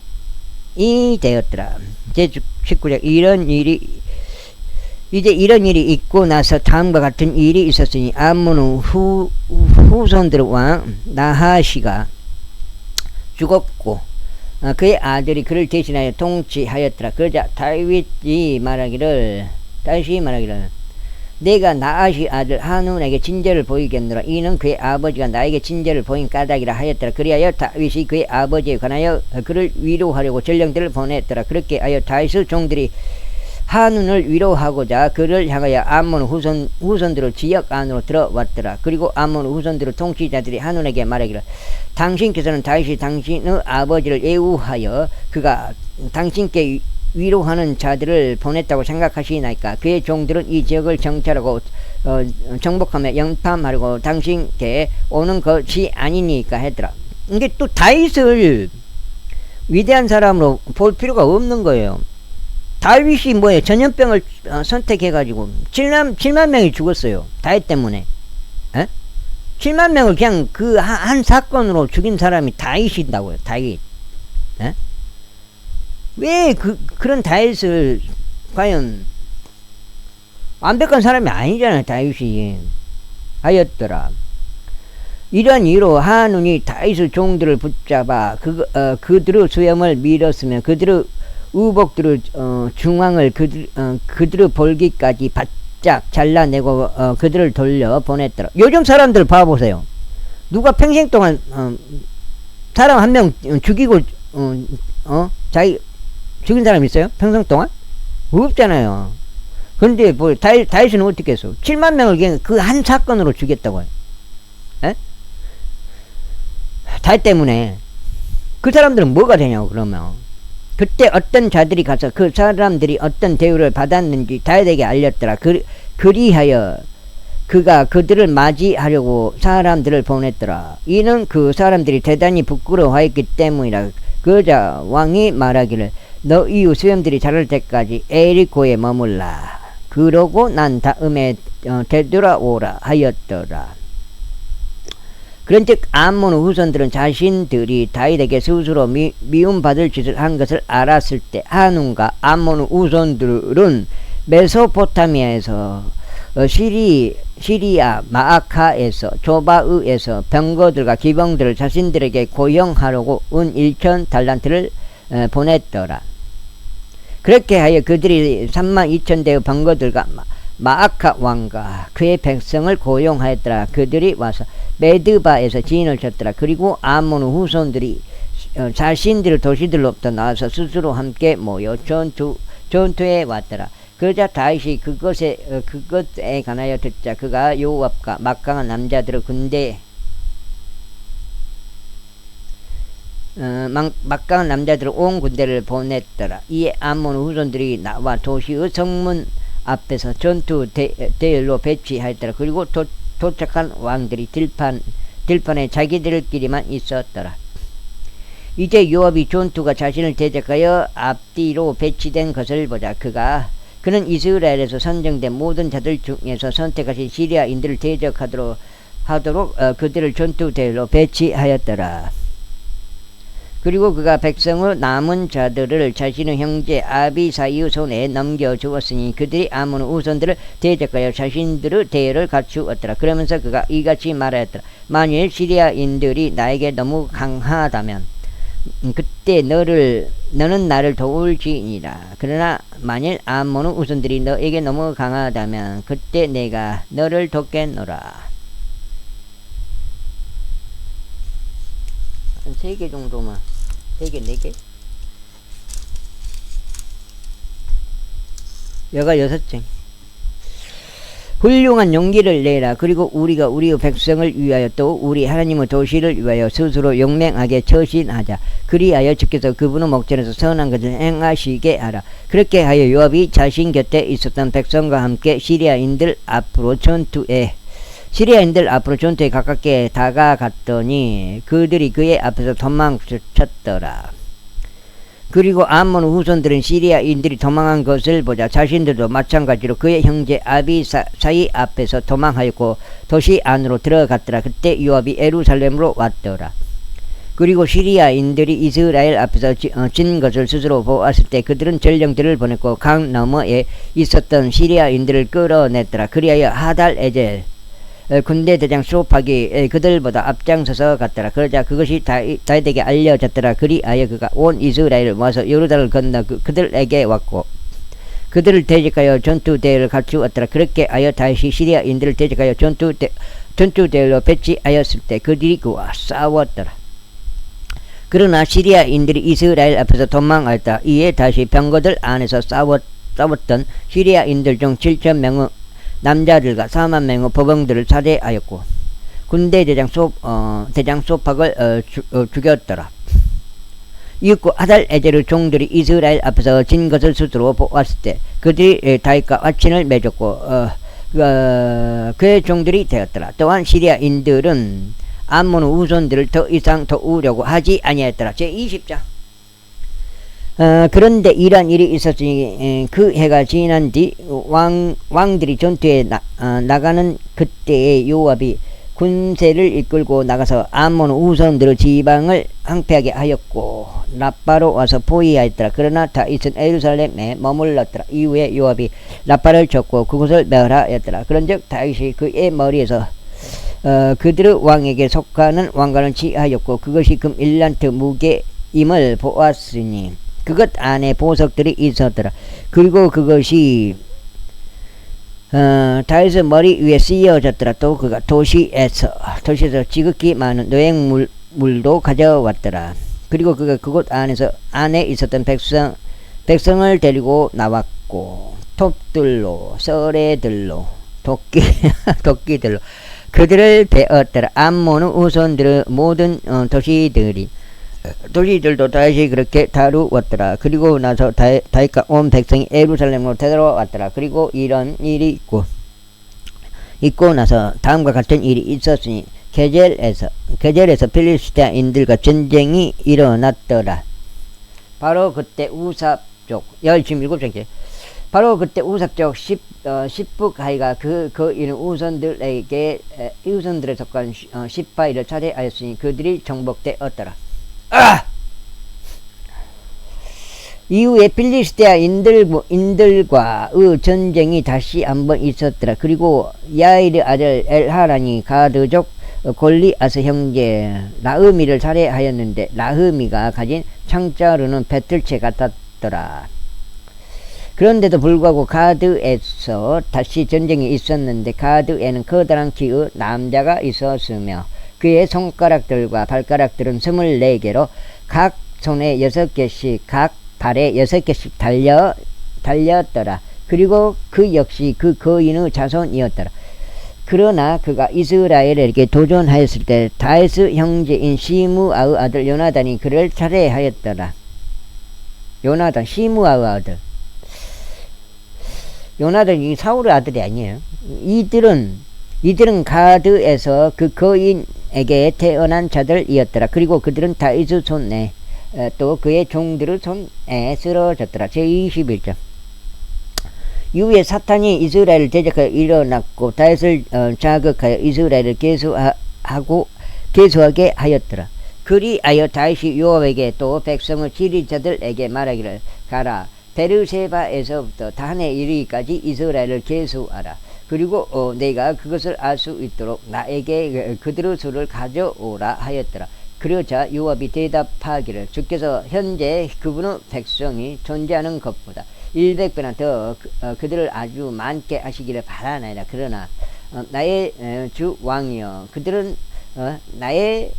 되었더라. 제19장 이런 일이 있고 나서 다음과 같은 일이 있었으니 암몬의 후손들 왕 나하시가 죽었고 그의 아들이 그를 대신하여 통치하였더라. 그러자 다윗이 말하기를 내가 나하시 아들 하눈에게 진죄를 보이겠노라. 이는 그의 아버지가 나에게 진죄를 보인 까닭이라 하였더라. 그리하여 다윗이 그의 아버지에 관하여 그를 위로하려고 전령들을 보냈더라. 그렇게 하여 다윗의 종들이 하눈을 위로하고자 그를 향하여 암몬 후손들의 지역 안으로 들어왔더라. 그리고 암몬 후손들의 통치자들이 하눈에게 말하기를 당신께서는 다윗이 당신의 아버지를 애우하여 그가 당신께 위로하는 자들을 보냈다고 생각하시나이까? 그의 종들은 이 지역을 정찰하고 정복하며 영탐하려고 당신께 오는 것이 아니니까 했더라. 이게 또 다윗을 위대한 사람으로 볼 필요가 없는 거예요. 다윗이 뭐예요? 전염병을 선택해가지고 7만 명이 죽었어요. 다윗 때문에. 7만 명을 그냥 그 한 사건으로 죽인 사람이 다윗인다고요. 다윗. 왜 그런 다윗을 과연 완벽한 사람이 아니잖아요. 다윗이 하였더라. 이러한 이유로 하눈이 다윗의 종들을 붙잡아 그들의 수염을 밀었으며 그들의 의복들의 중앙을 그들의 볼기까지 바짝 잘라내고 그들을 돌려 보냈더라. 요즘 사람들 봐보세요. 누가 평생 동안 사람 한 명 죽이고 자기 죽인 사람 있어요? 평생 동안? 없잖아요. 그런데 뭐 다윗은 어떻게 했어? 7만 명을 그냥 그 한 사건으로 죽였다고요. 다윗 때문에. 그 사람들은 뭐가 되냐고. 그러면 그때 어떤 자들이 가서 그 사람들이 어떤 대우를 받았는지 다윗에게 알렸더라. 그리하여 그가 그들을 맞이하려고 사람들을 보냈더라. 이는 그 사람들이 대단히 부끄러워하였기 때문이라. 그러자 왕이 말하기를 너희 수염들이 자랄 때까지 에리코에 머물라. 그러고 난 다음에 되돌아오라 하였더라. 그런즉 암몬 후손들은 자신들이 다윗에게 스스로 미움받을 짓을 한 것을 알았을 때 하눈과 암몬 후손들은 메소포타미아에서 시리아 마아카에서 조바의에서 병거들과 기병들을 자신들에게 고용하려고 은 1,000달란트를 보냈더라. 그렇게 하여 그들이 32,000대의 병거들과 마아카 왕과 그의 백성을 고용하였더라. 그들이 와서 메드바에서 진을 쳤더라. 그리고 암몬 후손들이 자신들의 도시들로부터 나와서 스스로 함께 모여 전투에 왔더라. 그러자 다윗이 그것에 관하여 듣자 그가 요압과 막강한 남자들의 군대 막강한 나자들을 온 군대를 보냈더라. 이에 암몬 후손들이 나와 도시의 성문 앞에서 전투 대열로 배치하였더라. 그리고 도착한 왕들이 들판에 자기들끼리만 있었더라. 이제 요압이 전투가 자신을 대적하여 앞뒤로 배치된 것을 보자. 그는 이스라엘에서 선정된 모든 자들 중에서 선택하신 시리아인들을 대적하도록 그들을 전투대로 배치하였더라. 그리고 그가 백성으로 남은 자들을 자신의 형제 아비사이의 손에 넘겨주었으니 그들이 아몬 우선들을 대적하여 자신들의 대열을 갖추었더라. 그러면서 그가 이같이 말하였더라. 만일 시리아인들이 나에게 너무 강하다면 그때 너는 나를 도울지니라. 그러나 만일 아몬 우선들이 너에게 너무 강하다면 그때 내가 너를 돕겠노라. 한 3개 정도만. 3개, 4개? 여가 6장. 훌륭한 용기를 내라. 그리고 우리가 우리의 백성을 위하여 또 우리 하나님의 도시를 위하여 스스로 용맹하게 처신하자. 그리하여 주께서 그분의 목전에서 선한 것을 행하시게 하라. 그렇게 하여 요압이 자신 곁에 있었던 백성과 함께 시리아인들 앞으로 전투에 가깝게 다가갔더니 그들이 그의 앞에서 도망쳤더라. 그리고 아몬 후손들은 시리아인들이 도망한 것을 보자 자신들도 마찬가지로 그의 형제 아비사이 앞에서 도망하였고 도시 안으로 들어갔더라. 그때 요압이 예루살렘으로 왔더라. 그리고 시리아인들이 이스라엘 앞에서 진 것을 스스로 보았을 때 그들은 전령들을 보냈고 강 너머에 있었던 시리아인들을 끌어냈더라. 그리하여 하달에젤 군대 대장 소팍이 그들보다 앞장서서 갔더라. 그러자 그것이 다윗에게 알려졌더라. 그리하여 그가 온 이스라엘을 모아서 요르단을 건너 그들에게 왔고 그들을 대적하여 전투대를 갖추었더라. 그렇게 하여 다윗이 시리아인들을 대적하여 전투대로 배치하였을 때 그들이 그와 싸웠더라. 그러나 시리아인들이 이스라엘 앞에서 도망하였다. 이에 다시 병거들 안에서 싸웠던 시리아인들 중 7,000명의 남자들과 40,000명의 법왕들을 살해하였고 군대 대장 소팍을 죽였더라. 이윽고 하달에젤의 종들이 이스라엘 앞에서 진 것을 스스로 보았을 때 그들이 다윗과 화친을 맺었고 그의 종들이 되었더라. 또한 시리아인들은 암몬 후손들을 더 이상 도우려고 하지 아니하였더라. 제20장. 그런데 이러한 일이 있었으니 그 해가 지난 뒤 왕들이 전투에 나가는 그때에 요압이 군세를 이끌고 나가서 암몬 후손들의 지방을 항폐하게 하였고 라빠로 와서 포위하였더라. 그러나 다윗은 예루살렘에 머물렀더라. 이후에 요압이 라빠를 쳤고 그곳을 멸하였더라. 그런즉 다윗이 그의 머리에서 그들의 왕에게 속하는 왕관을 취하였고 그것이 금 1란트 무게임을 보았으니 그것 안에 보석들이 있었더라. 그리고 그것이 다윗의 머리 위에 씌어졌더라. 또 그가 도시에서 지극히 많은 노획물도 가져왔더라. 그리고 그가 그곳 안에 있었던 백성을 데리고 나왔고 톱들로 썰애들로 도끼들로 그들을 베었더라. 암몬의 후손들의 모든 도시들도 다시 그렇게 다루었더라. 그리고 나서 다윗과 온 백성이 예루살렘으로 되돌아왔더라. 그리고 이런 일이 있고 나서 다음과 같은 일이 있었으니 게젤에서 필리스티아인들과 전쟁이 일어났더라. 바로 그때 우삽족 17장째 바로 그때 우삽족 십북하이가 이는 우선들에 속한 십바이를 차례하였으니 그들이 정복되었더라. 이후에 필리스티아인들과의 전쟁이 다시 한번 있었더라. 그리고 야일의 아들 엘하란이 가드족 골리앗의 형제 라흐미를 살해하였는데 라흐미가 가진 창자루는 배틀채 같았더라. 그런데도 불구하고 가드에서 다시 전쟁이 있었는데 가드에는 커다란 키의 남자가 있었으며 그의 손가락들과 발가락들은 24개로 각 손에 6개씩 각 발에 6개씩 달렸더라. 그리고 그 역시 그 거인의 자손이었더라. 그러나 그가 이스라엘에게 도전하였을 때 다윗의 형제인 시므아의 아들 요나단이 그를 살해하였더라. 시므아의 아들. 요나단이 사울의 아들이 아니에요. 이들은 가드에서 그 거인 다윗에게 태어난 자들이었더라. 그리고 그들은 다윗의 손에 또 그의 종들의 손에 쓰러졌더라. 제21절. 이후에 사탄이 이스라엘을 대적하여 일어났고 다윗을 자극하여 이스라엘을 계수하게 하였더라. 그리하여 다윗이 요압에게 또 백성의 지리자들에게 말하기를 가라 베르세바에서부터 단에 이르기까지 이스라엘을 계수하라. 그리고 내가 그것을 알 수 있도록 나에게 그들의 수를 가져오라 하였더라. 그러자 요압이 대답하기를 주께서 현재 그분의 백성이 존재하는 것보다 100배나 더 그들을 아주 많게 하시기를 바라나이다. 그러나 나의 주 왕이여 그들은 나의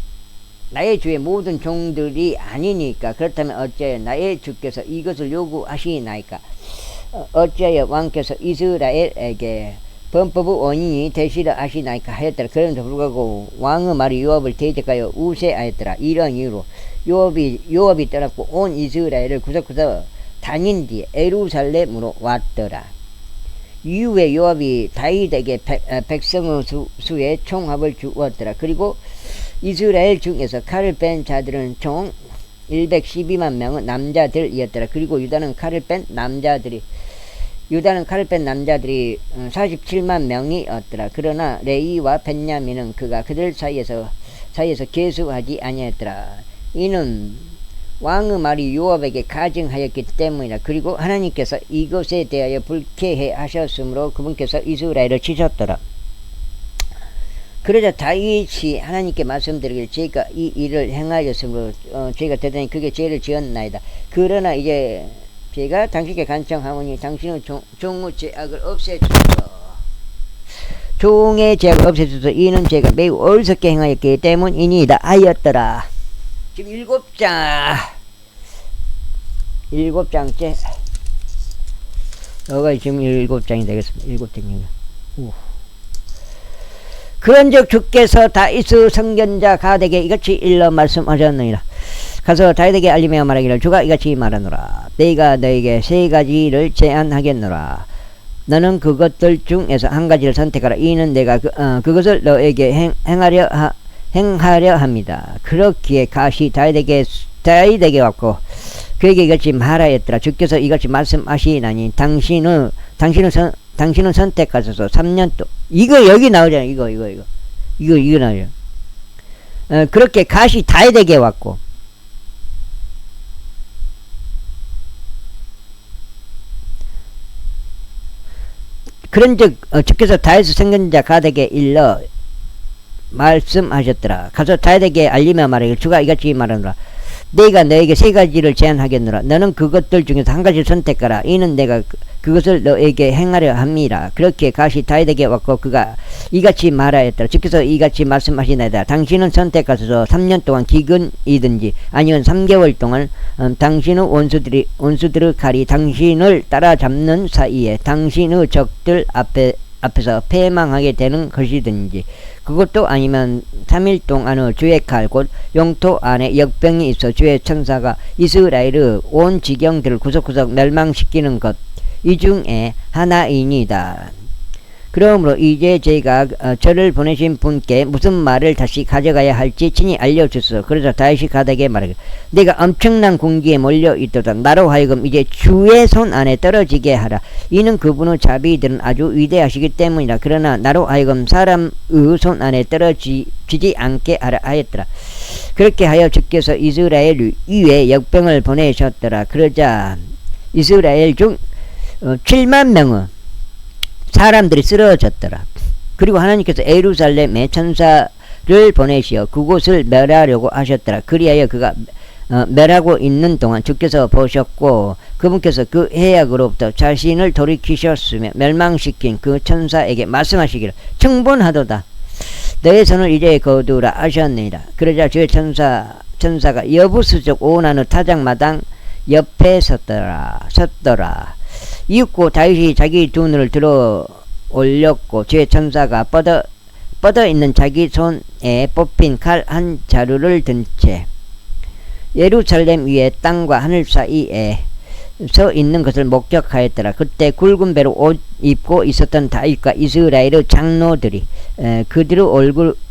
주의 모든 종들이 아니니까 그렇다면 어찌하여 나의 주께서 이것을 요구하시나이까. 어찌하여 왕께서 이스라엘에게 범법의 원인이 되시려 하시나이까 하였더라. 그럼에도 불구하고 왕의 말이 요압을 대적하여 우세하였더라. 이런 이유로 요압이 떠났고 온 이스라엘을 구석구석 다닌 뒤에 예루살렘으로 왔더라. 이후에 요압이 다윗에게 백성의 수의 총합을 주었더라. 그리고 이스라엘 중에서 칼을 뺀 자들은 총 112만 명의 남자들이었더라. 그리고 유다는 칼을 뺀 남자들이 47만 명이었더라. 그러나 레위와 벤야민은 그가 그들 사이에서 계수하지 아니했더라. 이는 왕의 말이 요압에게 가증하였기 때문이라. 그리고 하나님께서 이것에 대하여 불쾌해 하셨으므로 그분께서 이스라엘을 치셨더라. 그러자 다윗이 하나님께 말씀드리기를 제가 이 일을 행하였으므로 제가 대단히 크게 죄를 지었나이다. 그러나 이제 제가 당신께 간청하오니 당신은 종의 죄악을 없애주소서. 종의 죄악을 없애주소서. 이는 제가 매우 어리석게 행하였기 때문이니이다 하였더라. 지금 7장째 여기가 지금 7장이 되겠습니다. 7장이요. 그런즉 주께서 다윗의 선견자 가덱에 이같이 일러 말씀하셨느니라. 가서 다윗에게 알리며 말하기를 주가 이같이 말하노라. 내가 너에게 세 가지를 제안하겠노라. 너는 그것들 중에서 한 가지를 선택하라. 이는 내가 그것을 너에게 행하려 합니다. 그렇기에 가시 다윗에게 왔고 그에게 이같이 말하였더라. 주께서 이같이 말씀하시나니 당신은 선택하소서. 3년 동안 이거 여기 나오잖아. 이거 나오죠. 그렇게 가시 다윗에게 왔고 그런즉 주께서 다윗의 선견자 가덱에 일러 말씀하셨더라. 가서 다윗에게 알리며 말하기를 주가 이같이 말하노라. 내가 너에게 세 가지를 제안하겠노라. 너는 그것들 중에서 한 가지를 선택하라. 이는 내가 그것을 너에게 행하려 함이라. 그렇게 가시 다윗에게 왔고 그가 이같이 말하였더라. 주께서 이같이 말씀하시나이다. 당신은 선택하소서. 3년 동안 기근이든지 아니면 3개월 동안 당신의 원수들의 칼이 당신을 따라잡는 사이에 당신의 적들 앞에서 패망하게 되는 것이든지 그것도 아니면 3일 동안의 주의 칼 곧 영토 안에 역병이 있어 주의 천사가 이스라엘의 온 지경들을 구석구석 멸망시키는 것 이 중에 하나이니다. 그러므로 이제 제가 저를 보내신 분께 무슨 말을 다시 가져가야 할지 친히 알려주소서. 그래서 다윗이 가덱에게 말하기를 내가 엄청난 공기에 몰려있도다. 나로 하여금 이제 주의 손 안에 떨어지게 하라. 이는 그분의 자비들은 아주 위대하시기 때문이라. 그러나 나로 하여금 사람의 손 안에 떨어지지 않게 하라 하였더라. 그렇게 하여 주께서 이스라엘 위에 역병을 보내셨더라. 그러자 이스라엘 중 7만 명의 사람들이 쓰러졌더라. 그리고 하나님께서 예루살렘에 천사를 보내시어 그곳을 멸하려고 하셨더라. 그리하여 그가 멸하고 있는 동안 주께서 보셨고 그분께서 그 해악으로부터 자신을 돌이키셨으며 멸망시킨 그 천사에게 말씀하시기를 충분하도다. 너의 손을 이제 거두라 하셨느니라. 그러자 주의 천사가 여부수적 오나는 타작마당 옆에 섰더라. 이윽고 다윗이 자기 두 눈을 들어 올렸고 주의 천사가 뻗어 있는 자기 손에 뽑힌 칼 한 자루를 든 채 예루살렘 위에 땅과 하늘 사이에 서 있는 것을 목격하였더라. 그때 굵은 배로 옷 입고 있었던 다윗과 이스라엘의 장로들이 그들의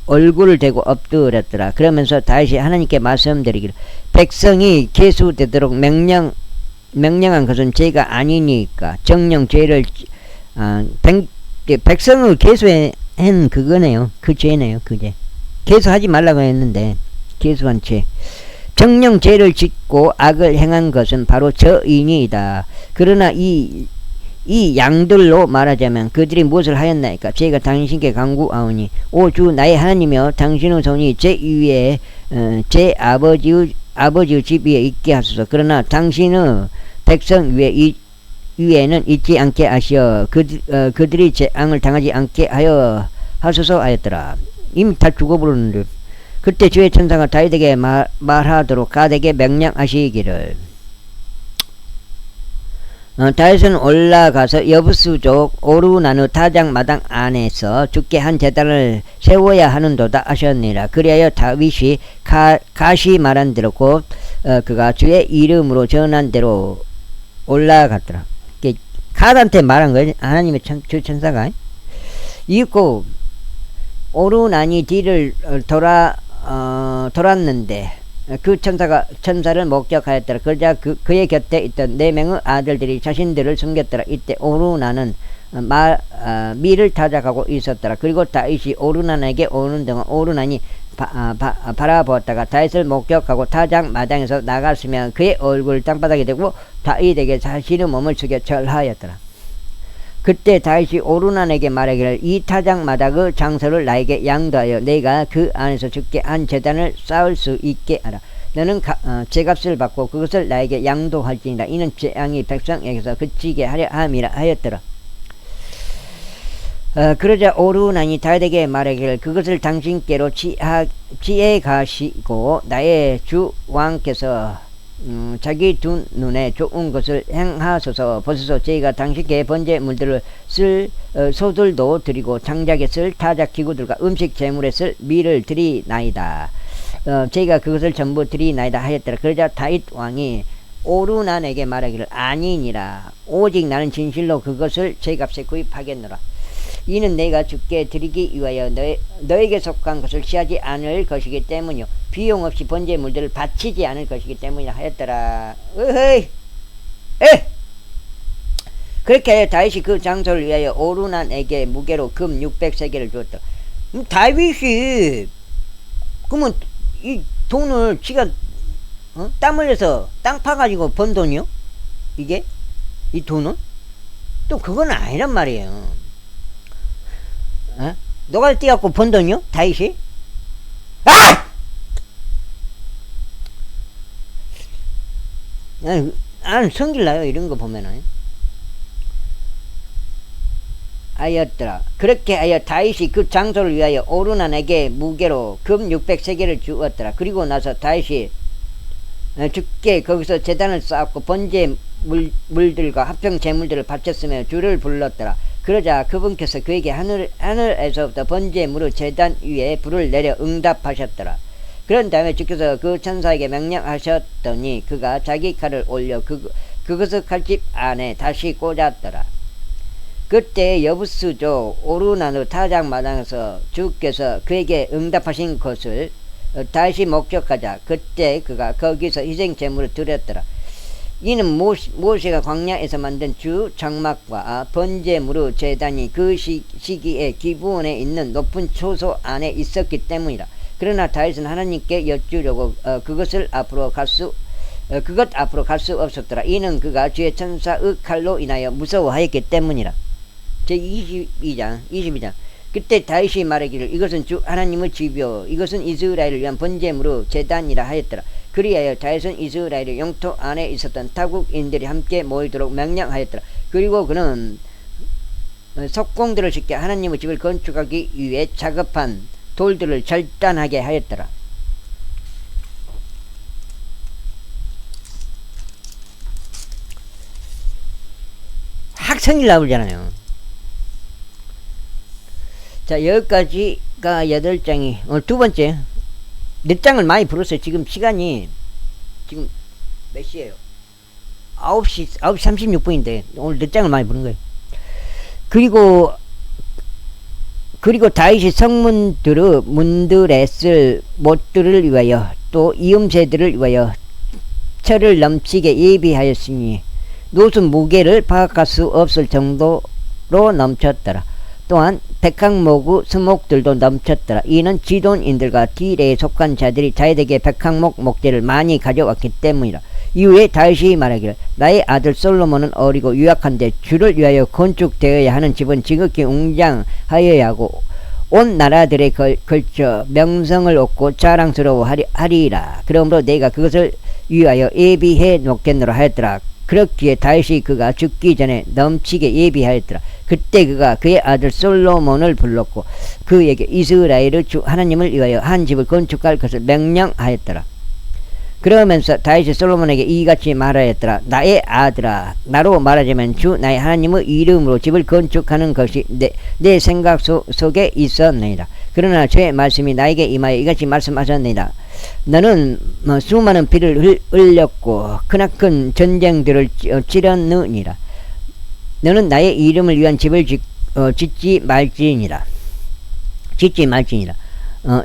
얼굴을 대고 엎드렸더라. 그러면서 다윗이 하나님께 말씀드리기를 백성이 계수되도록 명령한 것은 죄가 아니니까 정령 죄를 백성을 계수한 그거네요. 그 죄네요. 그 죄. 계수하지 말라고 했는데 계수한 죄. 정령 죄를 짓고 악을 행한 것은 바로 저인이다. 그러나 이 양들로 말하자면 그들이 무엇을 하였나이까? 제가 당신께 간구하오니 오 주 나의 하나님이여 당신의 손이 제 위에 제 아버지의 집 위에 있게 하소서. 그러나 당신의 백성 위에는 있지 않게 하시어 그들이 재앙을 당하지 않게 하여 하소서 하였더라. 이미 다 죽어버렸는데. 그때 주의 천사가 다윗에게 말하도록 가드에게 명령하시기를 다윗은 올라가서 여부수족 오르나누 타작 마당 안에서 주께 한 제단을 세워야 하는도다 하셨느니라. 그리하여 다윗이 가시 말한 대로 곧 그가 주의 이름으로 전한 대로 올라갔더라. 가드한테 말한 거예요. 하나님의 주 천사가. 이고 오르나니 뒤를 돌았는데 그 천사를 목격하였더라. 그러자 그의 곁에 있던 4명의 아들들이 자신들을 숨겼더라. 이때 오르나는 밀을 타작하고 있었더라. 그리고 다윗이 오르난에게 오는 동안 오르난이 바라보았다가 다윗을 목격하고 타작 마당에서 나갔으면 그의 얼굴을 땅바닥에 대고 다윗에게 자신의 몸을 숙여 절하였더라. 그때 다윗이 오르난에게 말하기를 이 타작 마당의 장소를 나에게 양도하여 내가 그 안에서 주께 한 제단을 쌓을 수 있게 하라. 너는 제값을 받고 그것을 나에게 양도할지니라. 이는 재앙이 백성에게서 그치게 하려 함이라 하였더라. 그러자 오르난이 다윗에게 말하기를 그것을 당신께로 취해 가시고 나의 주 왕께서 자기 두 눈에 좋은 것을 행하소서. 보소서 저희가 당신께 번제물들을 쓸 소들도 드리고 장작에 쓸 타작 기구들과 음식 재물에 쓸 밀을 드리나이다. 저희가 그것을 전부 드리나이다 하였더라. 그러자 다윗 왕이 오르난에게 말하기를 아니니라. 오직 나는 진실로 그것을 제값에 구입하겠노라. 이는 내가 주께 드리기 위하여 너에게 속한 것을 취하지 않을 것이기 때문이요 비용 없이 번제물들을 바치지 않을 것이기 때문이라 하였더라. 으헤이 그렇게 하여 다윗이 그 장소를 위하여 오르난에게 무게로 금 600세겔을 주었다. 다윗이 그러면 이 돈을 지가 땀 흘려서 땅 파가지고 번 돈이요? 이게? 이 돈은? 또 그건 아니란 말이에요. 노가리 떼갖고 번 돈이요? 다윗이? 나는 성질나요 이런 거 보면은. 하였더라. 그렇게 하여 다윗이 그 장소를 위하여 오르난에게 무게로 금 600세겔을 주었더라. 그리고 나서 다윗이 주께 거기서 제단을 쌓았고 번제 물들과 합평 제물들을 바쳤으며 주를 불렀더라. 그러자 그분께서 그에게 하늘에서부터 번제물의 제단 위에 불을 내려 응답하셨더라. 그런 다음에 주께서 그 천사에게 명령하셨더니 그가 자기 칼을 올려 그것의 칼집 안에 다시 꽂았더라. 그때 여부수족 오르나누 타작 마당에서 주께서 그에게 응답하신 것을 다시 목격하자 그때 그가 거기서 희생 제물을 드렸더라. 이는 모세가 광야에서 만든 주 장막과 번제물의 제단이 그 시기에 기브온에 있는 높은 초소 안에 있었기 때문이라. 그러나 다윗은 하나님께 여쭈려고 그것 앞으로 갈 수 없었더라. 이는 그가 주의 천사의 칼로 인하여 무서워하였기 때문이라. 제22장 그때 다윗이 말하기를 이것은 주 하나님의 집이요 이것은 이스라엘을 위한 번제물의 제단이라 하였더라. 그리하여 다윗은 이스라엘의 영토 안에 있었던 타국인들이 함께 모이도록 명령하였더라. 그리고 그는 석공들을 짓게 하나님의 집을 건축하기 위해 작업한 돌들을 절단하게 하였더라. 학생일 나오잖아요. 자, 여기까지가 8장이 오늘 두 번째. 몇 장을 많이 풀었어요. 지금 시간이 지금 몇 시에요? 9시 36분인데 오늘 늦장을 많이 부른 거예요. 그리고 다윗이 성문들의 문들에 쓸 못들을 위하여 또 이음새들을 위하여 철을 넘치게 예비하였으니 노수 무게를 파악할 수 없을 정도로 넘쳤더라. 또한 백항목의 수목들도 넘쳤더라. 이는 지돈인들과 딜에 속한 자들이 자기에게 백항목 목재를 많이 가져왔기 때문이라. 이후에 다윗이 말하기를 나의 아들 솔로몬은 어리고 유약한데 주를 위하여 건축되어야 하는 집은 지극히 웅장하여야 하고 온 나라들에 걸쳐 명성을 얻고 자랑스러워하리라. 그러므로 내가 그것을 위하여 예비해 놓겠노라 하였더라. 그렇기에 다윗이 그가 죽기 전에 넘치게 예비하였더라. 그때 그가 그의 아들 솔로몬을 불렀고 그에게 이스라엘의 주 하나님을 위하여 한 집을 건축할 것을 명령하였더라. 그러면서 다윗이 솔로몬에게 이같이 말하였더라. 나의 아들아, 나로 말하자면 주 나의 하나님의 이름으로 집을 건축하는 것이 내 생각 속에 있었느니라. 그러나 주의 말씀이 나에게 임하여 이같이 말씀하셨느니라. 너는 수많은 피를 흘렸고 크나큰 전쟁들을 치렀느니라. 너는 나의 이름을 위한 집을 짓지 말지니라.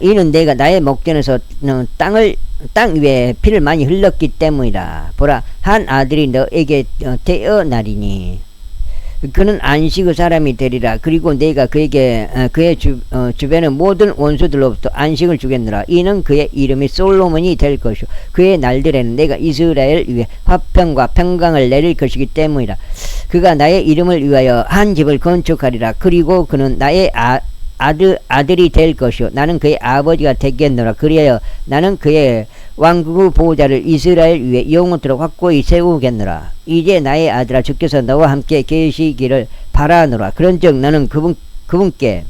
이는 내가 나의 목전에서 땅 위에 피를 많이 흘렸기 때문이라. 보라, 한 아들이 너에게 태어나리니 그는 안식의 사람이 되리라. 그리고 내가 그에게 그의 주변의 모든 원수들로부터 안식을 주겠노라. 이는 그의 이름이 솔로몬이 될 것이요 그의 날들에는 내가 이스라엘 위에 화평과 평강을 내릴 것이기 때문이라. 그가 나의 이름을 위하여 한 집을 건축하리라. 그리고 그는 나의 아들이 될 것이요 나는 그의 아버지가 되겠노라. 그리하여 나는 그의 왕국의 보호자를 이스라엘 위에 영원토록 확고히 세우겠노라. 이제 나의 아들아, 주께서 너와 함께 계시기를 바라노라. 그런즉 너는 그분께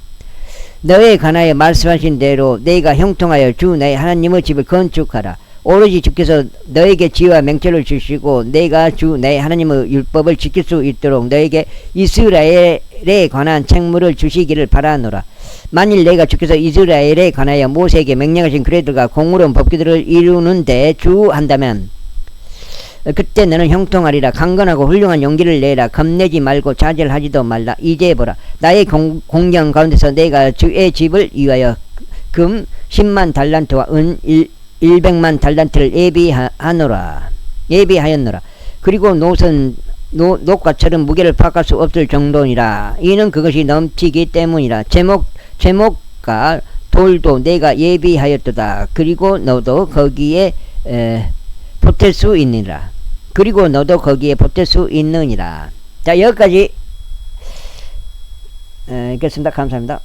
너에 관하여 말씀하신 대로 내가 형통하여 주 나의 하나님의 집을 건축하라. 오로지 주께서 너에게 지혜와 명철을 주시고 내가 주 나의 하나님의 율법을 지킬 수 있도록 너에게 이스라엘에 관한 책무를 주시기를 바라노라. 만일 내가 주께서 이스라엘에 관하여 모세에게 명령하신 그레들과 공의로운 법규들을 이루는데 주한다면 그때 너는 형통하리라. 강건하고 훌륭한 용기를 내라. 겁내지 말고 좌절하지도 말라. 이제 보라, 나의 공경 가운데서 내가 주의 집을 위하여 금 10만 달란트와 은 100만 달란트를 예비하였노라. 그리고 녹과 철은 무게를 파악할 수 없을 정도니라. 이는 그것이 넘치기 때문이라. 제목과 돌도 내가 예비하였도다. 그리고 너도 거기에 보탤 수 있느니라. 자, 여기까지 읽겠습니다. 감사합니다.